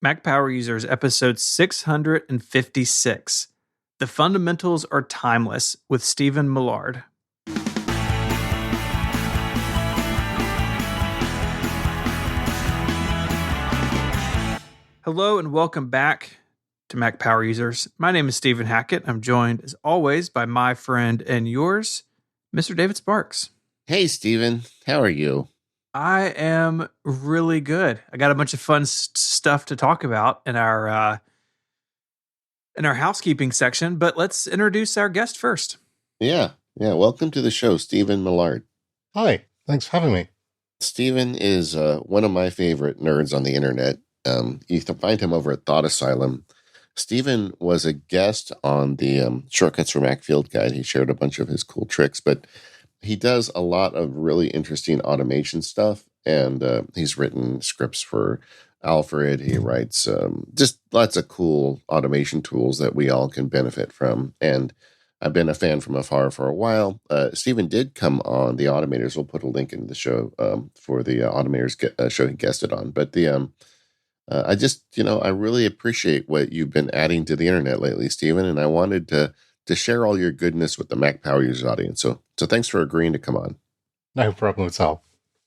Mac Power Users, episode 656. The Fundamentals Are Timeless with Stephen Millard. Hello and welcome back to Mac Power Users. My name is Stephen Hackett. I'm joined, as always, by my friend and yours, Mr. David Sparks. Hey, Stephen. How are you? I am really good. I got a bunch of fun stuff to talk about in our housekeeping section, but let's introduce our guest first. Yeah. Welcome to the show, Stephen Millard. Hi. Thanks for having me. Stephen is one of my favorite nerds on the internet. You can find him over at Thought Asylum. Stephen was a guest on the Shortcuts for Mac Field Guide. He shared a bunch of his cool tricks, but he does a lot of really interesting automation stuff, and he's written scripts for Alfred. He writes just lots of cool automation tools that we all can benefit from, and I've been a fan from afar for a while. Stephen did come on the Automators. We'll put a link in the show for the Automators show he guested on, but I just, I really appreciate what you've been adding to the internet lately, Stephen, and I wanted to share all your goodness with the Mac Power Users audience. So thanks for agreeing to come on. No problem at all.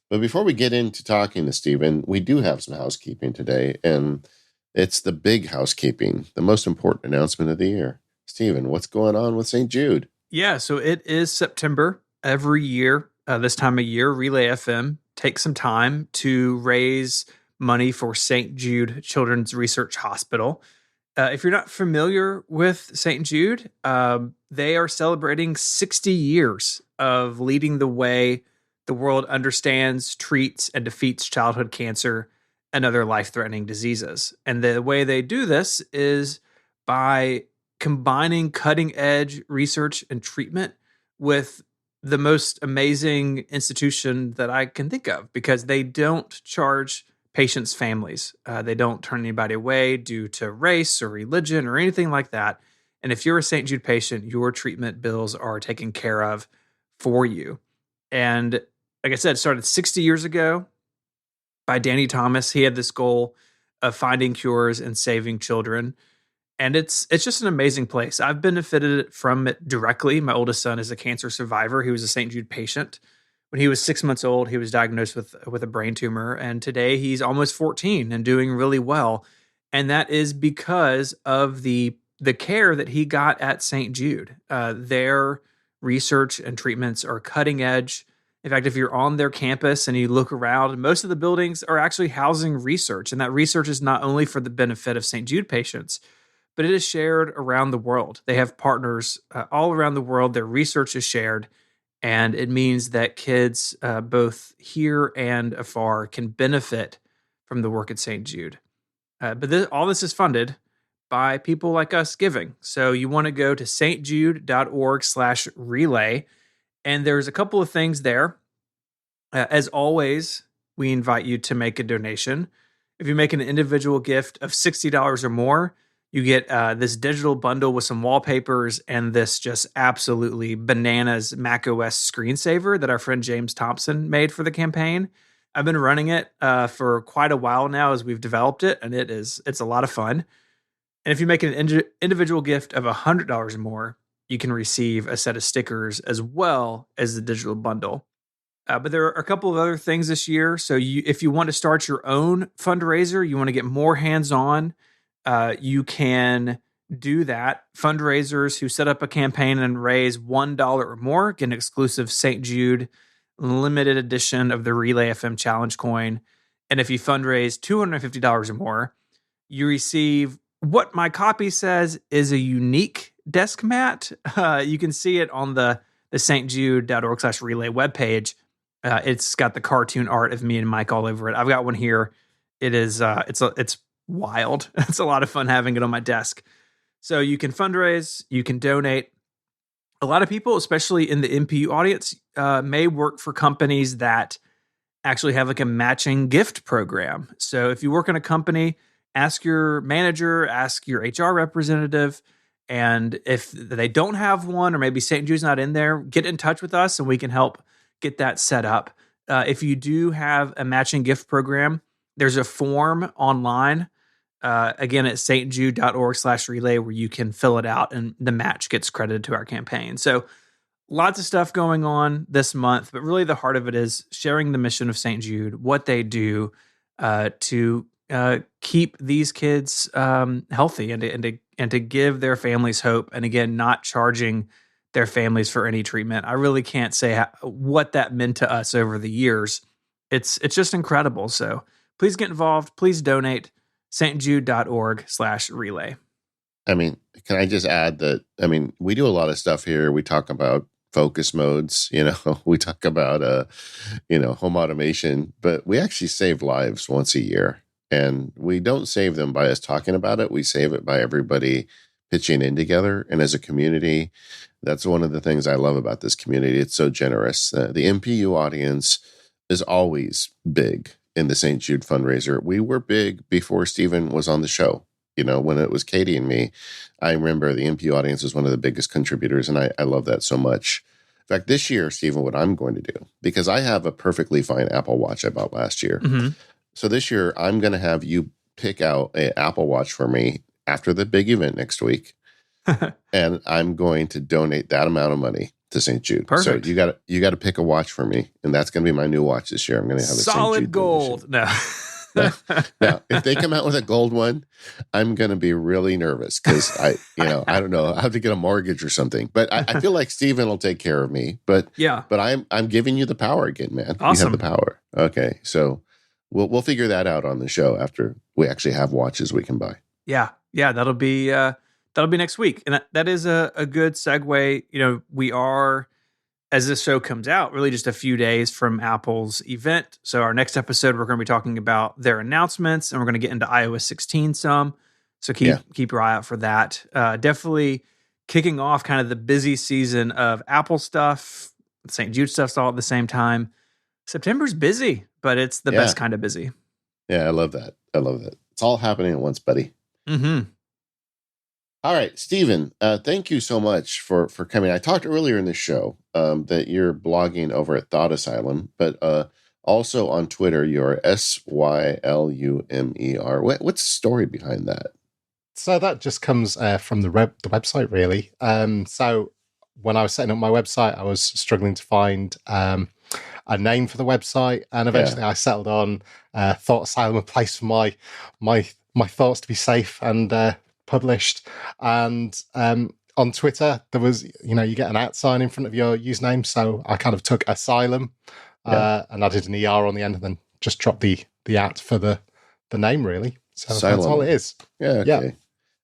But before we get into talking to Stephen, we do have some housekeeping today, and it's the big housekeeping, the most important announcement of the year. Stephen, what's going on with St. Jude? Yeah, so it is September every year. This time of year, Relay FM takes some time to raise money for St. Jude Children's Research Hospital. If you're not familiar with St. Jude, they are celebrating 60 years of leading the way the world understands, treats, and defeats childhood cancer and other life-threatening diseases. And the way they do this is by combining cutting-edge research and treatment with the most amazing institution that I can think of, because they don't charge patients' families. They don't turn anybody away due to race or religion or anything like that. And if you're a St. Jude patient, your treatment bills are taken care of for you. And like I said, it started 60 years ago by Danny Thomas. He had this goal of finding cures and saving children. And it's just an amazing place. I've benefited from it directly. My oldest son is a cancer survivor. He was a St. Jude patient. When he was 6 months old, he was diagnosed with a brain tumor, and today he's almost 14 and doing really well. And that is because of the care that he got at St. Jude. Their research and treatments are cutting edge. In fact, if you're on their campus and you look around, most of the buildings are actually housing research, and that research is not only for the benefit of St. Jude patients, but it is shared around the world. They have partners all around the world. Their research is shared. And it means that kids, both here and afar, can benefit from the work at St. Jude. But all this is funded by people like us giving. So you want to go to stjude.org/relay. And there's a couple of things there. As always, we invite you to make a donation. If you make an individual gift of $60 or more, you get this digital bundle with some wallpapers and this just absolutely bananas macOS screensaver that our friend James Thompson made for the campaign. I've been running it for quite a while now as we've developed it, and it's a lot of fun. And if you make an individual gift of $100 or more, you can receive a set of stickers as well as the digital bundle. But there are a couple of other things this year. So if you want to start your own fundraiser, you want to get more hands-on, you can do that. Fundraisers who set up a campaign and raise $1 or more get an exclusive St. Jude limited edition of the Relay FM Challenge coin. And if you fundraise $250 or more, you receive what my copy says is a unique desk mat. You can see it on the stjude.org/relay webpage. It's got the cartoon art of me and Mike all over it. I've got one here. It is, it's wild. It's a lot of fun having it on my desk. So you can fundraise, you can donate. A lot of people, especially in the MPU audience, may work for companies that actually have like a matching gift program. So if you work in a company, ask your manager, ask your HR representative, and if they don't have one, or maybe St. Jude's not in there, get in touch with us and we can help get that set up. If you do have a matching gift program, there's a form online again at stjude.org/relay, where you can fill it out and the match gets credited to our campaign. So lots of stuff going on this month, but really the heart of it is sharing the mission of St. Jude, what they do to keep these kids healthy and to give their families hope. And again, not charging their families for any treatment. I really can't say what that meant to us over the years. It's just incredible. So please get involved. Please donate. stjude.org/relay. I mean, can I just add that, I mean, we do a lot of stuff here. We talk about focus modes, we talk about, home automation, but we actually save lives once a year. And we don't save them by us talking about it. We save it by everybody pitching in together. And as a community, that's one of the things I love about this community. It's so generous. The MPU audience is always big in the St. Jude fundraiser. We were big before Stephen was on the show. When it was Katie and me, I remember the MPU audience was one of the biggest contributors, and I love that so much. In fact, this year, Stephen, what I'm going to do, because I have a perfectly fine Apple Watch I bought last year. Mm-hmm. So this year, I'm going to have you pick out an Apple Watch for me after the big event next week, and I'm going to donate that amount of money to St. Jude. Perfect. So you got to pick a watch for me, and that's going to be my new watch this year. I'm going to have a solid St. Jude gold. donation. No. Now, if they come out with a gold one, I'm going to be really nervous because I don't know, I have to get a mortgage or something. But I feel like Stephen will take care of me. But yeah, but I'm giving you the power again, man. Awesome. You have the power. Okay, so we'll figure that out on the show after we actually have watches we can buy. Yeah, that'll be next week, and that is a good segue. We are, as this show comes out, really just a few days from Apple's event. So our next episode, we're going to be talking about their announcements, and we're going to get into iOS 16 some. So keep your eye out for that. Definitely kicking off kind of the busy season of Apple stuff. St. Jude stuff's all at the same time. September's busy, but it's the best kind of busy. Yeah, I love that. It's all happening at once, buddy. Mm-hmm. All right, Stephen, thank you so much for coming. I talked earlier in the show that you're blogging over at Thought Asylum, but also on Twitter, you're SYLUMER. What's the story behind that? So that just comes from the website, really. So when I was setting up my website, I was struggling to find a name for the website, and eventually I settled on Thought Asylum, a place for my thoughts to be safe and published. And on Twitter, there was, you get an @ sign in front of your username. So I kind of took Asylum and added an ER on the end, and then just dropped the @ for the name, really. So Asylum. That's all it is. Yeah, okay. Yeah.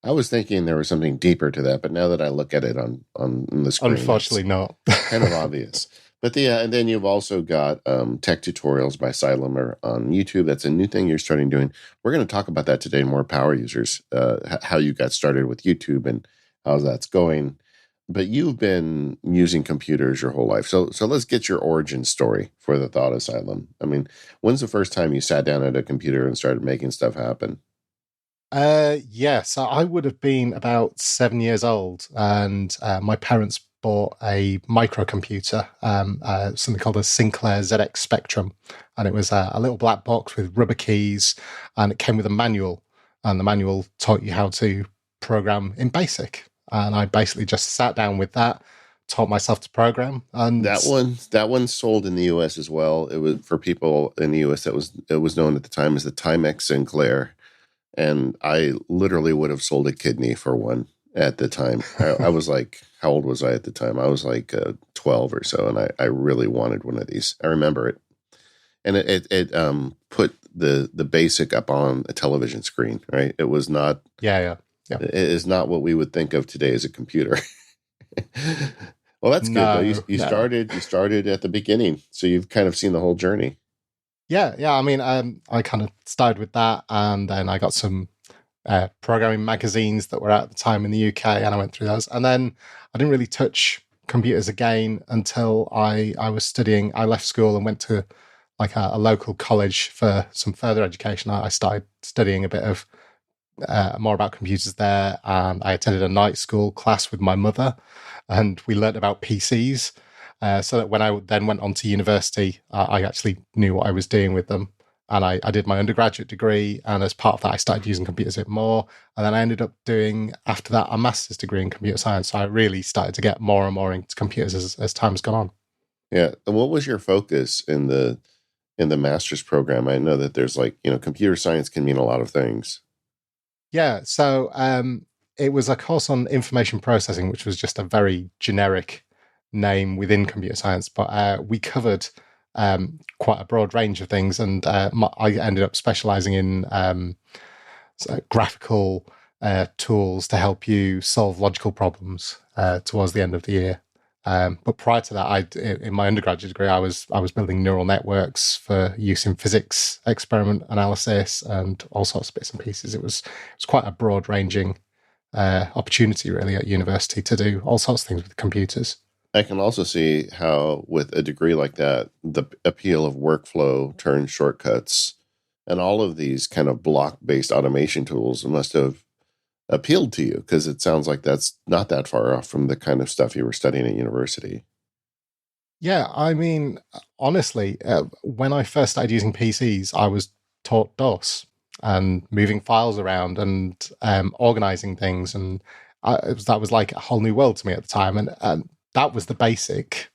I was thinking there was something deeper to that, but now that I look at it on the screen, unfortunately not. Kind of obvious. But and then you've also got tech tutorials by Asylum on YouTube. That's a new thing you're starting doing. We're going to talk about that today. More power users, how you got started with YouTube and how that's going. But you've been using computers your whole life. So let's get your origin story for the Thought Asylum. I mean, when's the first time you sat down at a computer and started making stuff happen? So I would have been about 7 years old, and my parents bought a microcomputer, something called a Sinclair ZX Spectrum, and it was a little black box with rubber keys, and it came with a manual, and the manual taught you how to program in BASIC, and I basically just sat down with that, taught myself to program. And that one sold in the US as well. It was for people in the US. It was known at the time as the Timex Sinclair, and I literally would have sold a kidney for one at the time. I was like, how old was I at the time? I was like 12 or so, and I really wanted one of these. I remember it, and it put the BASIC up on a television screen. Right? It was not. Yeah. It is not what we would think of today as a computer. Well, that's good. Though. You started at the beginning, so you've kind of seen the whole journey. Yeah. I mean, I kind of started with that, and then I got some programming magazines that were out at the time in the UK, and I went through those. And then I didn't really touch computers again until I was studying. I left school and went to like a local college for some further education. I started studying a bit of more about computers there, and I attended a night school class with my mother, and we learned about PCs. So that when I then went on to university, I actually knew what I was doing with them. and I did my undergraduate degree, and as part of that I started using computers a bit more, and then I ended up doing, after that, a master's degree in computer science. So I really started to get more and more into computers as time's gone on. Yeah. And what was your focus in the master's program? I know that there's computer science can mean a lot of things. Yeah, so it was a course on information processing, which was just a very generic name within computer science, but we covered quite a broad range of things, and I ended up specializing in graphical tools to help you solve logical problems towards the end of the year. But prior to that, in my undergraduate degree, I was building neural networks for use in physics experiment analysis and all sorts of bits and pieces. It was quite a broad ranging opportunity really at university to do all sorts of things with computers. I can also see how, with a degree like that, the appeal of workflow, turn shortcuts, and all of these kind of block-based automation tools must have appealed to you, because it sounds like that's not that far off from the kind of stuff you were studying at university. Yeah, I mean, honestly, when I first started using PCs, I was taught DOS and moving files around and organizing things, and that was like a whole new world to me at the time, and that was the basic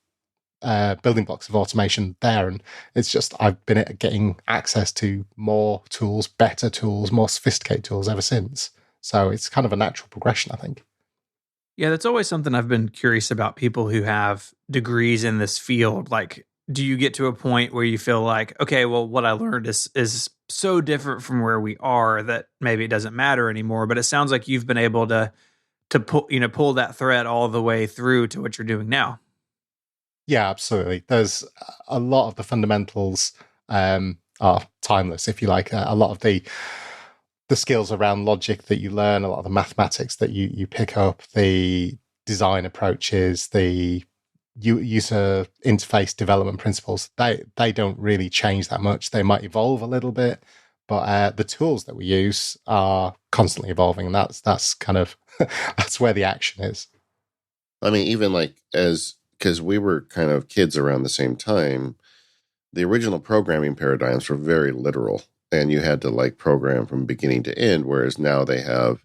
building blocks of automation there. And it's just I've been getting access to more tools, better tools, more sophisticated tools ever since. So it's kind of a natural progression, I think. Yeah, that's always something I've been curious about, people who have degrees in this field. Like, do you get to a point where you feel like, okay, well, what I learned is so different from where we are that maybe it doesn't matter anymore? But it sounds like you've been able to pull that thread all the way through to what you're doing now. Yeah, absolutely. There's a lot of the fundamentals are timeless, if you like. A lot of the skills around logic that you learn, a lot of the mathematics that you pick up, the design approaches, the user interface development principles, they don't really change that much. They might evolve a little bit, but the tools that we use are constantly evolving, and that's kind of that's where the action is. I mean, even because we were kind of kids around the same time, the original programming paradigms were very literal, and you had to program from beginning to end, whereas now they have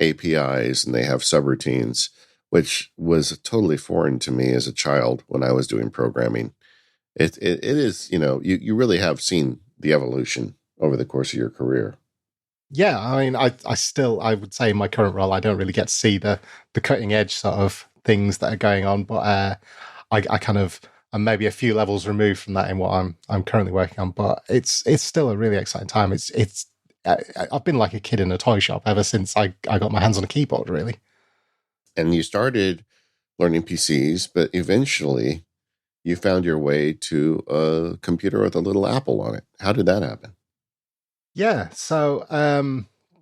APIs and they have subroutines, which was totally foreign to me as a child when I was doing programming. It is, you really have seen the evolution over the course of your career. Yeah, I mean, I would say in my current role, I don't really get to see the cutting edge sort of things that are going on, but I kind of am maybe a few levels removed from that in what I'm currently working on. But it's still a really exciting time. I've been like a kid in a toy shop ever since I got my hands on a keyboard, really. And you started learning PCs, but eventually you found your way to a computer with a little Apple on it. How did that happen? Yeah, so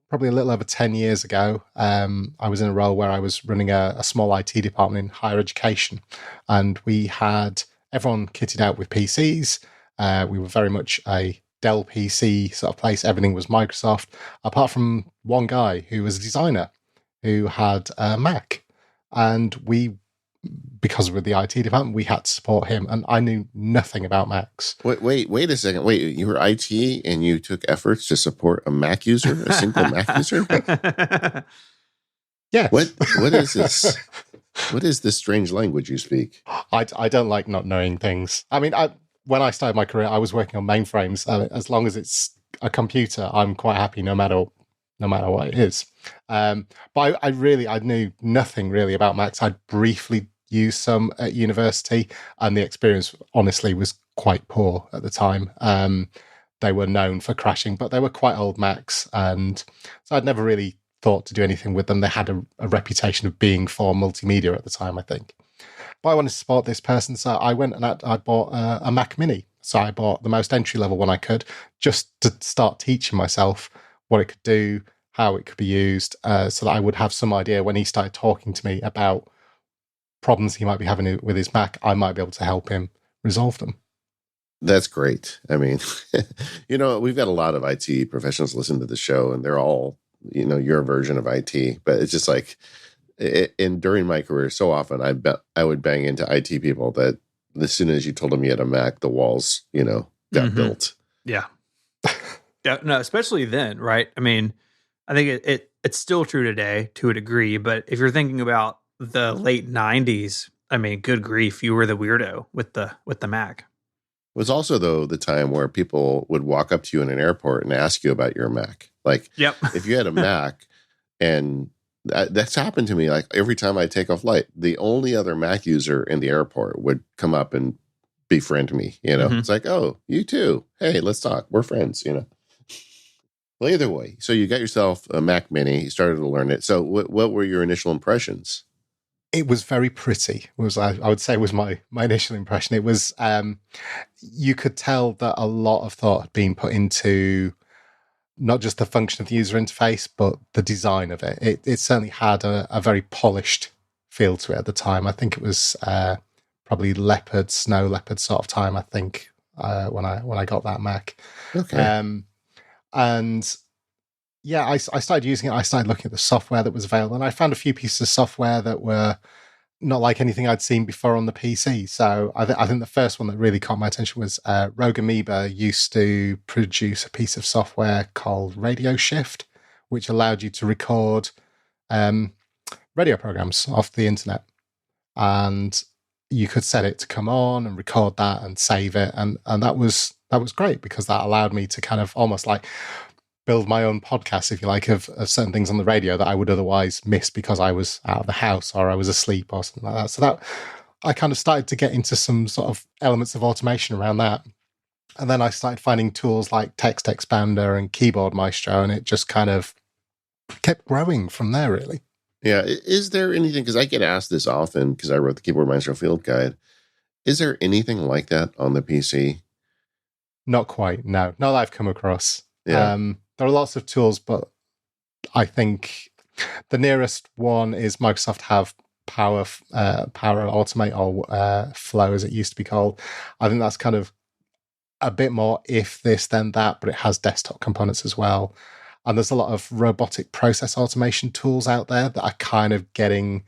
probably a little over 10 years ago, I was in a role where I was running a small IT department in higher education, and we had everyone kitted out with PCs. We were very much a Dell PC sort of place. Everything was Microsoft, apart from one guy who was a designer who had a Mac. And because we're the IT department, we had to support him, and I knew nothing about Macs. Wait a second. Wait, you were IT and you took efforts to support a Mac user, a single Mac user? Yes. What is this? What is this strange language you speak? I don't like not knowing things. I mean, when I started my career, I was working on mainframes. As long as it's a computer, I'm quite happy, no matter what it is. But I knew nothing really about Macs. I'd briefly used some at university, and the experience honestly was quite poor at the time. They were known for crashing, but they were quite old Macs, and so I'd never really thought to do anything with them. They had a reputation of being for multimedia at the time, I think. But I wanted to support this person, so I went and I bought a Mac Mini. So I bought the most entry-level one I could, just to start teaching myself what it could do, how it could be used, so that I would have some idea when he started talking to me about problems he might be having with his Mac, I might be able to help him resolve them. That's great. I mean, we've got a lot of IT professionals listen to the show, and they're all, your version of IT. But it's just during my career, so often I would bang into IT people that as soon as you told them you had a Mac, the walls, got built. Yeah. Yeah, no, especially then, right? I mean, I think it's still true today to a degree, but if you're thinking about the late '90s, I mean, good grief, you were the weirdo with the Mac. It was also, though, the time where people would walk up to you in an airport and ask you about your Mac. Like, Yep. if you had a Mac, and that's happened to me, like every time I take a flight, the only other Mac user in the airport would come up and befriend me. It's like, oh, you too. Hey, let's talk. We're friends. Well, either way, so you got yourself a Mac Mini. You started to learn it. So, what were your initial impressions? It was very pretty. I would say was my initial impression. It was you could tell that a lot of thought had been put into not just the function of the user interface, but the design of it. It certainly had a very polished feel to it at the time. I think it was probably snow leopard sort of time. I think when I got that Mac. Okay. And yeah, I started using it. I started looking at the software that was available, and I found a few pieces of software that were not like anything I'd seen before on the PC. So I think the first one that really caught my attention was Rogue Amoeba used to produce a piece of software called Radio Shift, which allowed you to record radio programs off the internet. And you could set it to come on and record that and save it. And that was great, because that allowed me to kind of almost like build my own podcast, if you like, of certain things on the radio that I would otherwise miss because I was out of the house or I was asleep or something like that. So that I kind of started to get into some sort of elements of automation around that. And then I started finding tools like Text Expander and Keyboard Maestro, and it just kind of kept growing from there, really. Yeah. Is there anything, because I get asked this often because I wrote the Keyboard Maestro Field Guide, is there anything like that on the PC? Not quite, no. Not that I've come across. Yeah. There are lots of tools, but I think the nearest one is Microsoft have Power Automate, or Flow as it used to be called. I think that's kind of a bit more if this then that, but it has desktop components as well. And there's a lot of robotic process automation tools out there that are kind of getting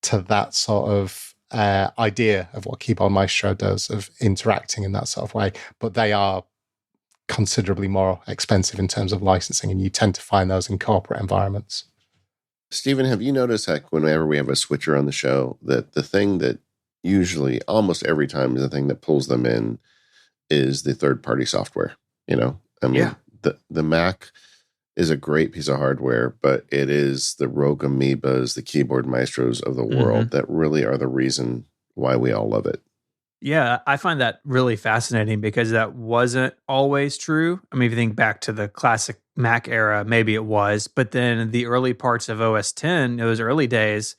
to that sort of idea of what Keyboard Maestro does, of interacting in that sort of way. But they are considerably more expensive in terms of licensing, and you tend to find those in corporate environments. Stephen, have you noticed that whenever we have a switcher on the show, that the thing that usually almost every time is the thing that pulls them in is the third-party software? I mean, the Mac is a great piece of hardware, but it is the Rogue Amoebas, the Keyboard Maestros of the world that really are the reason why we all love it. Yeah, I find that really fascinating because that wasn't always true. I mean, if you think back to the classic Mac era, maybe it was, but then the early parts of OS 10, those early days,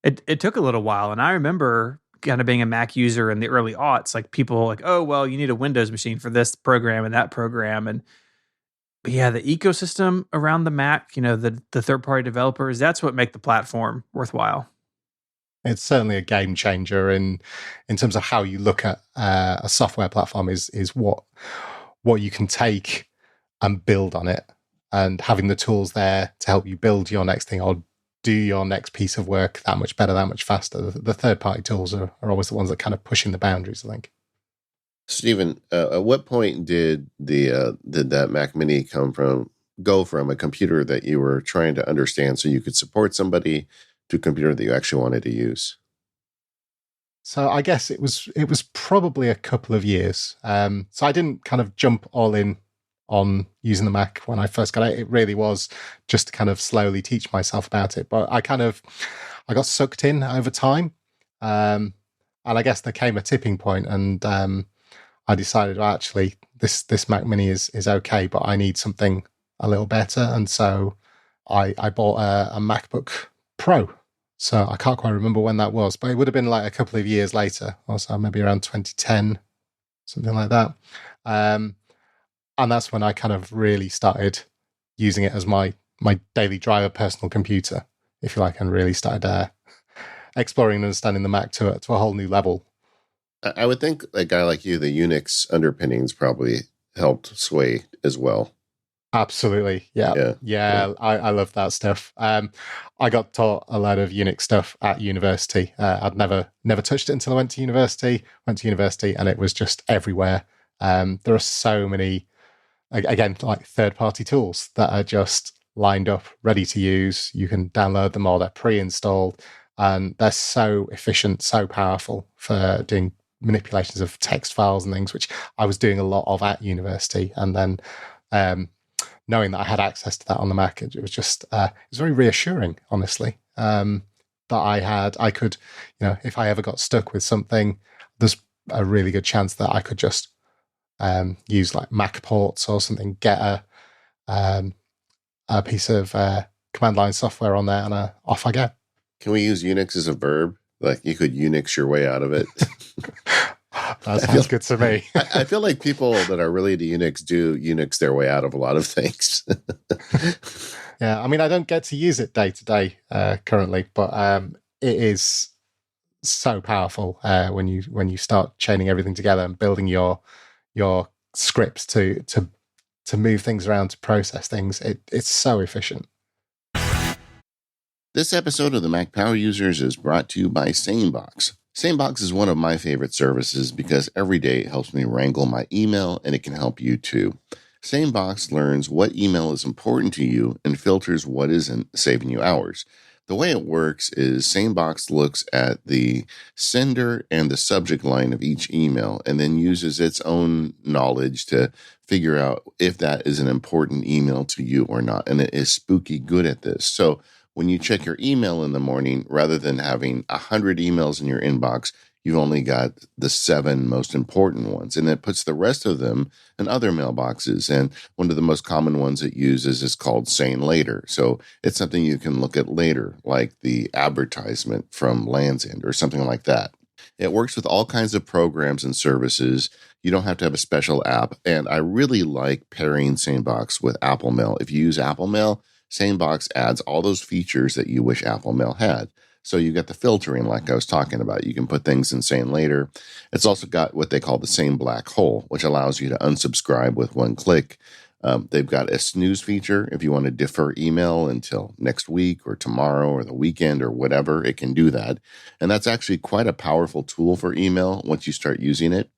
it took a little while. And I remember kind of being a Mac user in the early aughts, like people like, oh, well, you need a Windows machine for this program and that program. But yeah, the ecosystem around the Mac, the third-party developers, that's what make the platform worthwhile. It's certainly a game changer in terms of how you look at a software platform. Is what you can take and build on it, and having the tools there to help you build your next thing or do your next piece of work that much better, that much faster. The third-party tools are always the ones that kind of pushing the boundaries, I think. Stephen, at what point did that Mac Mini go from a computer that you were trying to understand so you could support somebody to a computer that you actually wanted to use? So I guess it was probably a couple of years. So I didn't kind of jump all in on using the Mac when I first got it. It really was just to kind of slowly teach myself about it. But I got sucked in over time. And I guess there came a tipping point, and I decided, well, actually, this Mac Mini is okay, but I need something a little better. And so I bought a MacBook Pro. So I can't quite remember when that was, but it would have been like a couple of years later, or so, maybe around 2010, something like that. And that's when I kind of really started using it as my daily driver personal computer, if you like, and really started exploring and understanding the Mac to a whole new level. I would think a guy like you, the Unix underpinnings probably helped sway as well. Absolutely. Yeah. I love that stuff. I got taught a lot of Unix stuff at university. I'd never touched it until I went to university, and it was just everywhere. There are so many again, like third-party tools that are just lined up, ready to use. You can download them, or they're pre-installed, and they're so efficient, so powerful for doing manipulations of text files and things, which I was doing a lot of at university. And then knowing that I had access to that on the Mac, it was just it was very reassuring, honestly. That I could, if I ever got stuck with something, there's a really good chance that I could just use like Mac ports or something, get a piece of command line software on there, and off I go. Can we use Unix as a verb? Like you could Unix your way out of it. That sounds good to me. I feel like people that are really into Unix do Unix their way out of a lot of things. Yeah, I mean, I don't get to use it day to day currently, but it is so powerful when you start chaining everything together and building your scripts to move things around, to process things. It's so efficient. This episode of the Mac Power Users is brought to you by SaneBox. SaneBox is one of my favorite services because every day it helps me wrangle my email, and it can help you too. SaneBox learns what email is important to you and filters what isn't, saving you hours. The way it works is SaneBox looks at the sender and the subject line of each email and then uses its own knowledge to figure out if that is an important email to you or not. And it is spooky good at this. So when you check your email in the morning, rather than having 100 emails in your inbox, you've only got the 7 most important ones. And it puts the rest of them in other mailboxes. And one of the most common ones it uses is called Sane Later. So it's something you can look at later, like the advertisement from Land's End or something like that. It works with all kinds of programs and services. You don't have to have a special app. And I really like pairing SaneBox with Apple Mail. If you use Apple Mail, SaneBox adds all those features that you wish Apple Mail had. So you got the filtering like I was talking about. You can put things in Sane Later. It's also got what they call the Sane Black Hole, which allows you to unsubscribe with one click. They've got a snooze feature. If you want to defer email until next week or tomorrow or the weekend or whatever, it can do that. And that's actually quite a powerful tool for email once you start using it.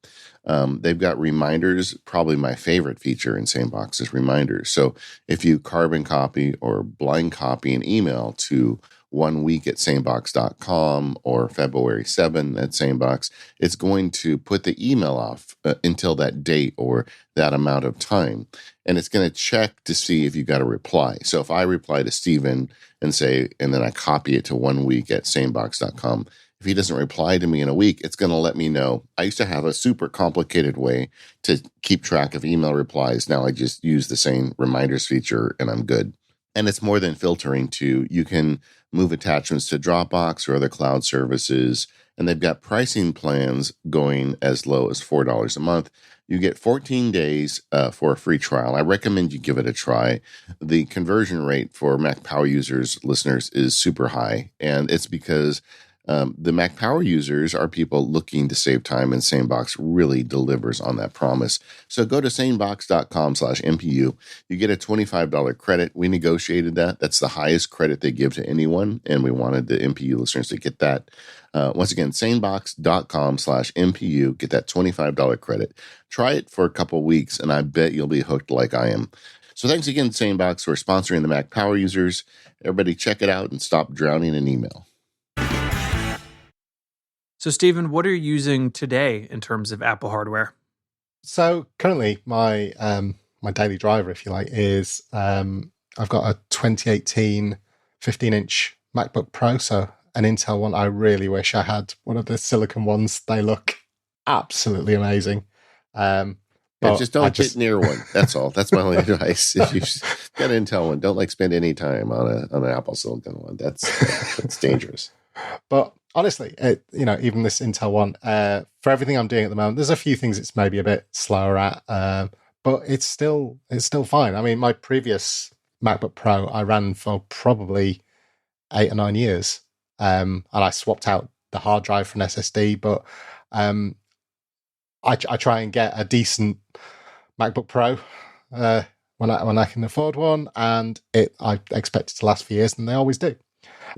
They've got reminders. Probably my favorite feature in SaneBox is reminders. So if you carbon copy or blind copy an email to 1 week at sanebox.com or February 7 at SaneBox, it's going to put the email off until that date or that amount of time. And it's going to check to see if you got a reply. So if I reply to Stephen and then I copy it to 1 week at sanebox.com, if he doesn't reply to me in a week, it's going to let me know. I used to have a super complicated way to keep track of email replies. Now I just use the same reminders feature and I'm good. And it's more than filtering too. You can move attachments to Dropbox or other cloud services. And they've got pricing plans going as low as $4 a month. You get 14 days for a free trial. I recommend you give it a try. The conversion rate for Mac Power Users listeners is super high. And it's because the Mac Power Users are people looking to save time, and SaneBox really delivers on that promise. So go to sanebox.com/MPU. You get a $25 credit. We negotiated that. That's the highest credit they give to anyone, and we wanted the MPU listeners to get that. Once again, sanebox.com/MPU. Get that $25 credit. Try it for a couple weeks, and I bet you'll be hooked like I am. So thanks again, SaneBox, for sponsoring the Mac Power Users. Everybody check it out and stop drowning in email. So, Stephen, what are you using today in terms of Apple hardware? So currently, my my daily driver, if you like, is I've got a 2018 15-inch MacBook Pro, so an Intel one. I really wish I had one of the silicon ones. They look absolutely amazing. Just don't get near one. That's all. That's my only advice. If you've got an Intel one, don't spend any time on an Apple silicon one. That's dangerous. But honestly, even this Intel one, for everything I'm doing at the moment, there's a few things it's maybe a bit slower at, but it's still fine. I mean, my previous MacBook Pro I ran for probably 8 or 9 years, and I swapped out the hard drive for an SSD. But I try and get a decent MacBook Pro when I can afford one, and I expect it to last for years, and they always do.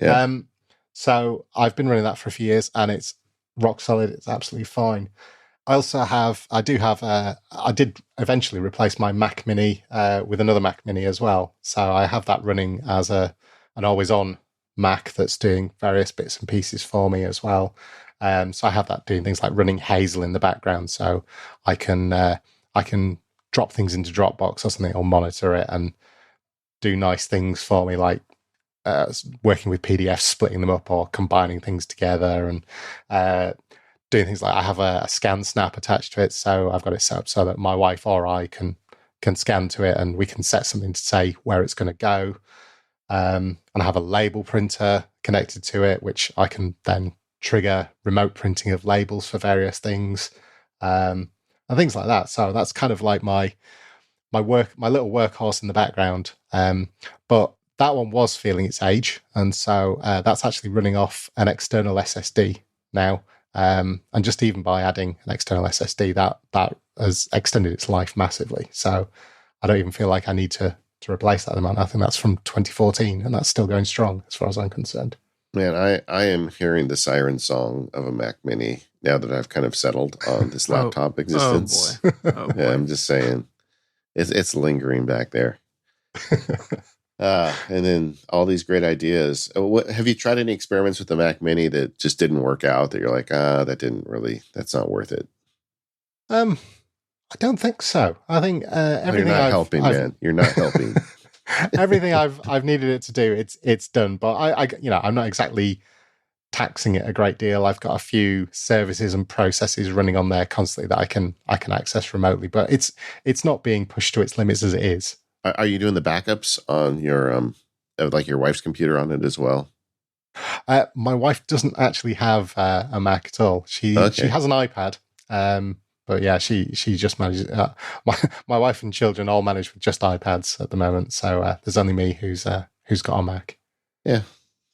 Yeah. So I've been running that for a few years, and it's rock solid. It's absolutely fine. I did eventually replace my Mac Mini with another Mac Mini as well. So I have that running as an always-on Mac that's doing various bits and pieces for me as well. So I have that doing things like running Hazel in the background, so I can drop things into Dropbox or something, or monitor it and do nice things for me, like working with PDFs, splitting them up, or combining things together, and doing things like I have a scan snap attached to it, so I've got it set up so that my wife or I can scan to it, and we can set something to say where it's going to go. And I have a label printer connected to it, which I can then trigger remote printing of labels for various things, and things like that. So that's kind of like my little workhorse in the background. But that one was feeling its age, and so that's actually running off an external SSD now. And just even by adding an external SSD, that has extended its life massively. So I don't even feel like I need to replace that at the moment. I think that's from 2014, and that's still going strong as far as I'm concerned. Man, I am hearing the siren song of a Mac Mini now that I've kind of settled on this laptop existence. Oh boy. Yeah, I'm just saying, it's lingering back there. And then all these great ideas. Have you tried any experiments with the Mac Mini that just didn't work out? That you're like, that's not worth it. I don't think so. I think everything. You're not helping, man. You're not helping. Everything I've needed it to do, it's done. But I'm not exactly taxing it a great deal. I've got a few services and processes running on there constantly that I can access remotely. But it's not being pushed to its limits as it is. Are you doing the backups on your like your wife's computer on it as well? My wife doesn't actually have a Mac at all. She has an iPad. But yeah, she just manages. My wife and children all manage with just iPads at the moment. So there's only me who's got a Mac. Yeah,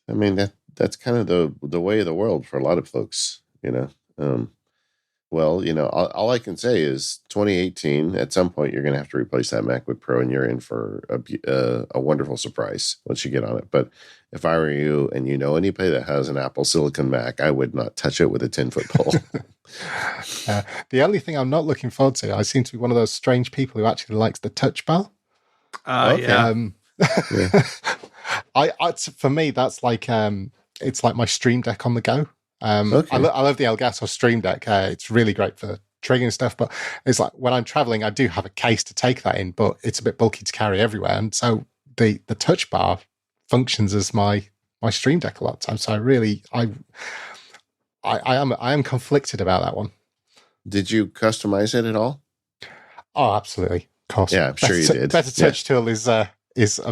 I mean that's kind of the way of the world for a lot of folks, Well, all I can say is 2018. At some point, you're going to have to replace that MacBook Pro, and you're in for a wonderful surprise once you get on it. But if I were you, and anybody that has an Apple Silicon Mac, I would not touch it with a 10-foot pole. The only thing I'm not looking forward to, I seem to be one of those strange people who actually likes the touch bar. Okay. Yeah. For me, that's like it's like my Stream Deck on the go. Okay. I love the Elgato Stream Deck. It's really great for triggering stuff, but it's like when I'm traveling, I do have a case to take that in, but it's a bit bulky to carry everywhere. And so the touch bar functions as my Stream Deck a lot of times. So I am conflicted about that one. Did you customize it at all? Oh, absolutely. Of course. Yeah, I'm sure you did. Better Touch Tool is a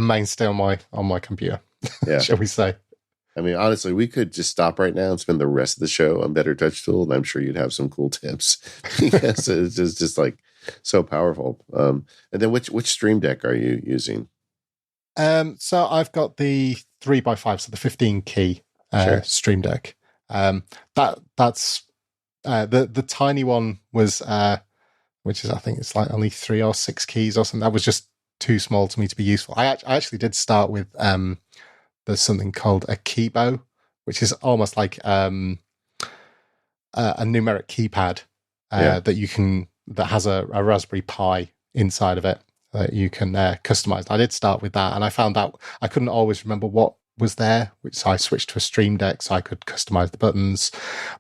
mainstay on my computer. Yeah. Shall we say? I mean, honestly, we could just stop right now and spend the rest of the show on Better Touch Tool, and I'm sure you'd have some cool tips. Yes, it's just like so powerful. And then which Stream Deck are you using? So I've got the 3x5, so the 15 key Stream Deck. That's the tiny one was, which is I think it's like only 3 or 6 keys or something. That was just too small to me to be useful. I actually did start with there's something called a keybow, which is almost like a numeric keypad that has a Raspberry Pi inside of it that you can customize. I did start with that, and I found out I couldn't always remember what was there, so I switched to a Stream Deck so I could customize the buttons.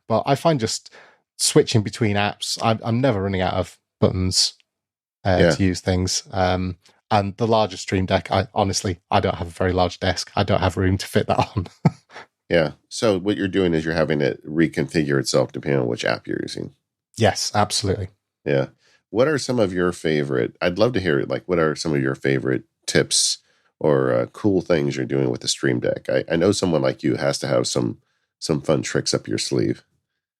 But I find just switching between apps, I'm never running out of buttons to use things. And the larger Stream Deck, I don't have a very large desk. I don't have room to fit that on. Yeah. So what you're doing is you're having it reconfigure itself depending on which app you're using. Yes, absolutely. Yeah. What are some of your favorite? I'd love to hear it. Like, what are some of your favorite tips or cool things you're doing with the Stream Deck? I know someone like you has to have some fun tricks up your sleeve.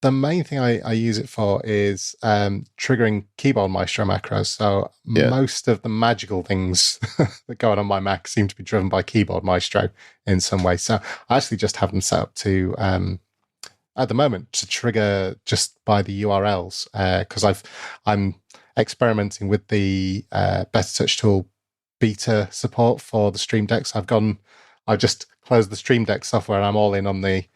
The main thing I use it for is triggering Keyboard Maestro macros. So most of the magical things that go on my Mac seem to be driven by Keyboard Maestro in some way. So I actually just have them set up to, at the moment, to trigger just by the URLs because I'm experimenting with the Better Touch Tool beta support for the Stream Deck. So I've just closed the Stream Deck software and I'm all in on the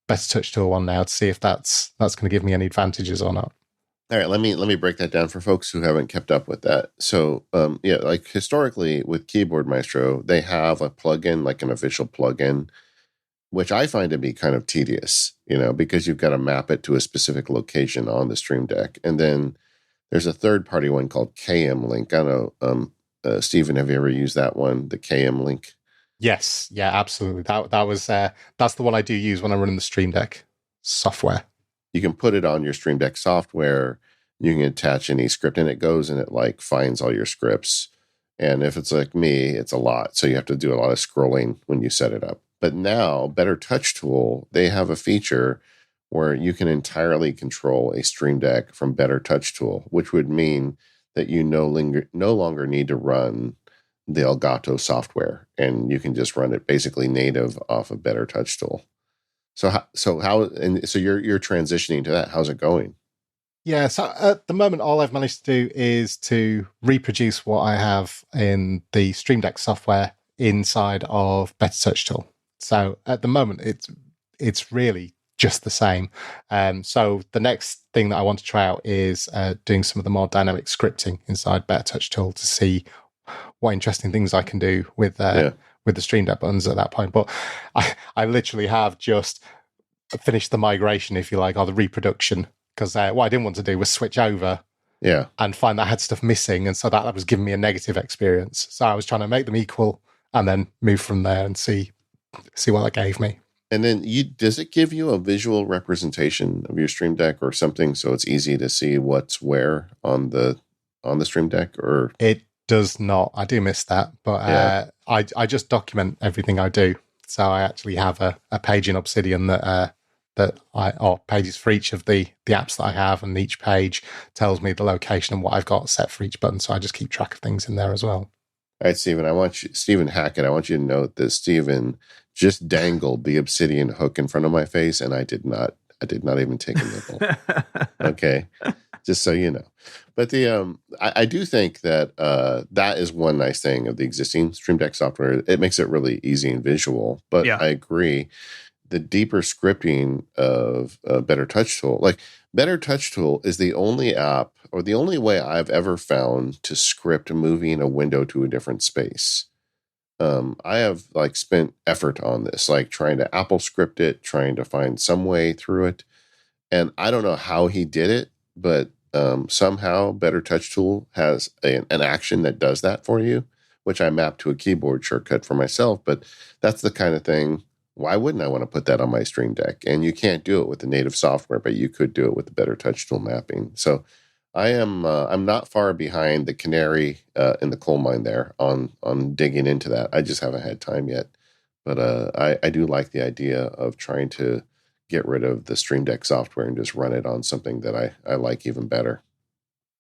Better Touch Tool one now to see if that's going to give me any advantages or not. All right, let me break that down for folks who haven't kept up with that. So, yeah, like historically with Keyboard Maestro, they have a plugin, like an official plugin, which I find to be kind of tedious, because you've got to map it to a specific location on the Stream Deck, and then there's a third party one called KM Link. I don't know, Stephen, have you ever used that one, the KM Link? Yes, yeah, absolutely. That's the one I do use when I'm running the Stream Deck software. You can put it on your Stream Deck software. You can attach any script, and it goes and it like finds all your scripts. And if it's like me, it's a lot. So you have to do a lot of scrolling when you set it up. But now, Better Touch Tool, they have a feature where you can entirely control a Stream Deck from Better Touch Tool, which would mean that you no longer need to run the Elgato software, and you can just run it basically native off of Better Touch Tool. So you're transitioning to that. How's it going? Yeah, so at the moment, all I've managed to do is to reproduce what I have in the Stream Deck software inside of Better Touch Tool. So at the moment, it's really just the same. So the next thing that I want to try out is doing some of the more dynamic scripting inside Better Touch Tool to see what interesting things I can do with the Stream Deck buttons at that point. But I literally have just finished the migration, if you like, or the reproduction, because what I didn't want to do was switch over and find that I had stuff missing, and so that was giving me a negative experience. So I was trying to make them equal and then move from there and see what that gave me. And then does it give you a visual representation of your Stream Deck or something, so it's easy to see what's where on the Stream Deck? Or it does not. I do miss that, but I just document everything I do. So I actually have a page in Obsidian or pages for each of the apps that I have, and each page tells me the location and what I've got set for each button. So I just keep track of things in there as well. All right, Stephen Hackett, I want you to note that Stephen just dangled the Obsidian hook in front of my face, and I did not even take a nibble. Okay, just so you know. But I do think that that is one nice thing of the existing Stream Deck software. It makes it really easy and visual. But I agree, the deeper scripting of Better Touch Tool, like Better Touch Tool, is the only app or the only way I've ever found to script moving a window to a different space. I have spent effort on this, trying to Apple script it, trying to find some way through it. And I don't know how he did it, but somehow Better Touch Tool has an action that does that for you, which I mapped to a keyboard shortcut for myself. But that's the kind of thing. Why wouldn't I want to put that on my Stream Deck? And you can't do it with the native software, but you could do it with the Better Touch Tool mapping. So I'm not far behind the canary in the coal mine there on digging into that. I just haven't had time yet. But I do like the idea of trying to get rid of the Stream Deck software and just run it on something that I like even better.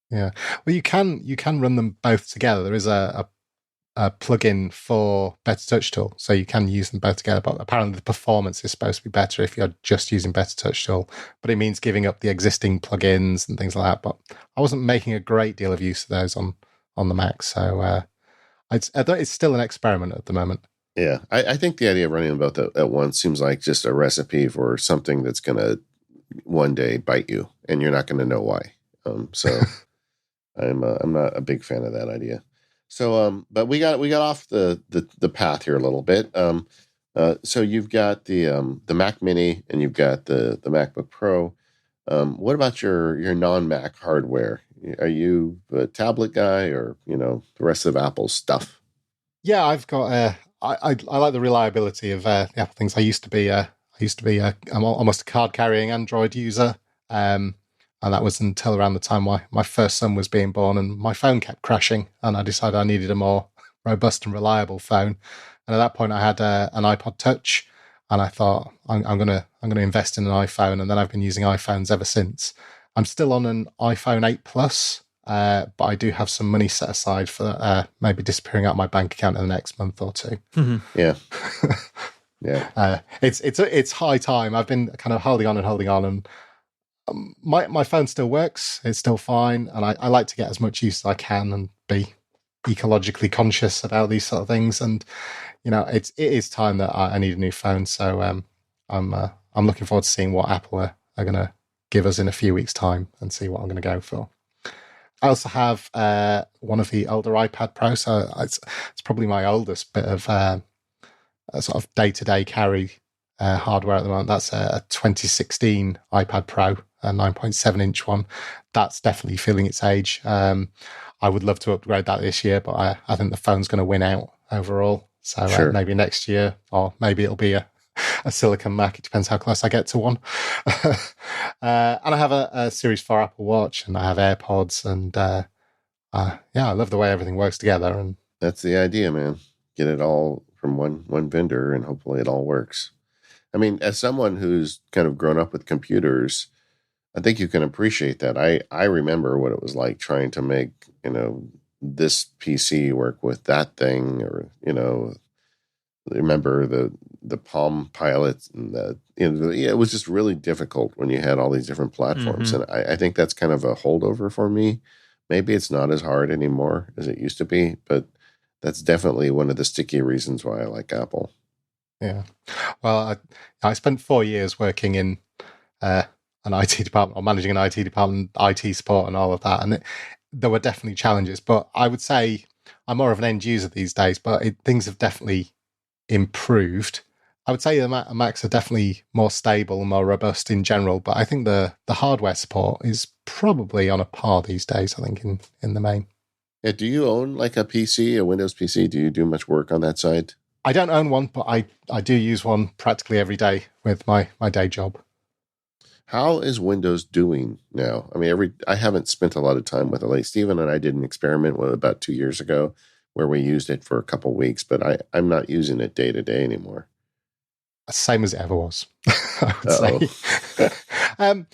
Yeah. Well, you can run them both together. There is a plugin for Better Touch Tool, so you can use them both together. But apparently, the performance is supposed to be better if you're just using Better Touch Tool. But it means giving up the existing plugins and things like that. But I wasn't making a great deal of use of those on the Mac, so it's still an experiment at the moment. Yeah, I think the idea of running them both at once seems like just a recipe for something that's going to one day bite you, and you're not going to know why. So I'm not a big fan of that idea. So, but we got off the path here a little bit. So you've got the Mac Mini and you've got the MacBook Pro. What about your non-Mac hardware? Are you a tablet guy, or the rest of Apple's stuff? Yeah, I've got. I like the reliability of the Apple things. I used to be I'm almost a card carrying Android user. And that was until around the time my first son was being born, and my phone kept crashing, and I decided I needed a more robust and reliable phone. And at that point, I had an iPod Touch, and I thought I'm gonna invest in an iPhone. And then I've been using iPhones ever since. I'm still on an iPhone 8 Plus, but I do have some money set aside for maybe disappearing out my bank account in the next month or two. Mm-hmm. Yeah, yeah. It's high time. I've been kind of holding on, and my phone still works. It's still fine, and I like to get as much use as I can and be ecologically conscious about these sort of things. And it is time that I need a new phone. So I'm looking forward to seeing what Apple are going to give us in a few weeks' time and see what I'm going to go for. I also have one of the older iPad Pro, so it's probably my oldest bit of sort of day-to-day carry hardware at the moment. That's a 2016 iPad Pro, a 9.7-inch one. That's definitely feeling its age. I would love to upgrade that this year, but I think the phone's going to win out overall. So Sure. Maybe next year, or maybe it'll be a Silicon Mac. It depends how close I get to one. And I have a Series 4 Apple Watch, and I have AirPods, and I love the way everything works together. And that's the idea, man. Get it all from one vendor, and hopefully it all works. I mean, as someone who's kind of grown up with computers, I think you can appreciate that. I remember what it was like trying to make, this PC work with that thing, or, remember the Palm Pilot, and it was just really difficult when you had all these different platforms. Mm-hmm. And I think that's kind of a holdover for me. Maybe it's not as hard anymore as it used to be, but that's definitely one of the sticky reasons why I like Apple. Yeah. Well, I spent 4 years working in an IT department, or managing an IT department, IT support and all of that. And there were definitely challenges, but I would say I'm more of an end user these days, but things have definitely improved. I would say the Macs are definitely more stable and more robust in general, but I think the hardware support is probably on a par these days, I think, in the main. Yeah, do you own like a PC, a Windows PC? Do you do much work on that side? I don't own one, but I do use one practically every day with my day job. How is Windows doing now? I mean, I haven't spent a lot of time with it. Like Stephen and I did an experiment about 2 years ago where we used it for a couple of weeks, but I'm not using it day to day anymore. Same as it ever was, I would say.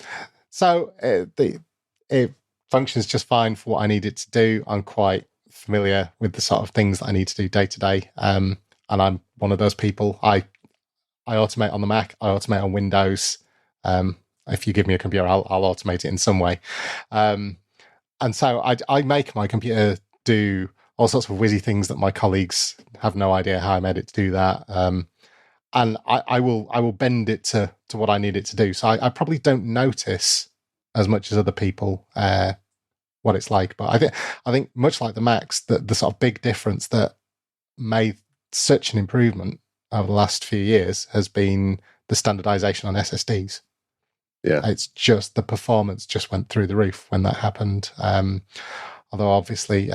So it functions just fine for what I need it to do. I'm quite familiar with the sort of things that I need to do day to day. And I'm one of those people. I automate on the Mac. I automate on Windows. If you give me a computer, I'll automate it in some way. And so I make my computer do all sorts of whizzy things that my colleagues have no idea how I made it to do that. And I will bend it to what I need it to do. So I probably don't notice as much as other people what it's like. But I think much like the Macs, the sort of big difference that made such an improvement over the last few years has been the standardization on SSDs. Yeah, it's just the performance just went through the roof when that happened. Although obviously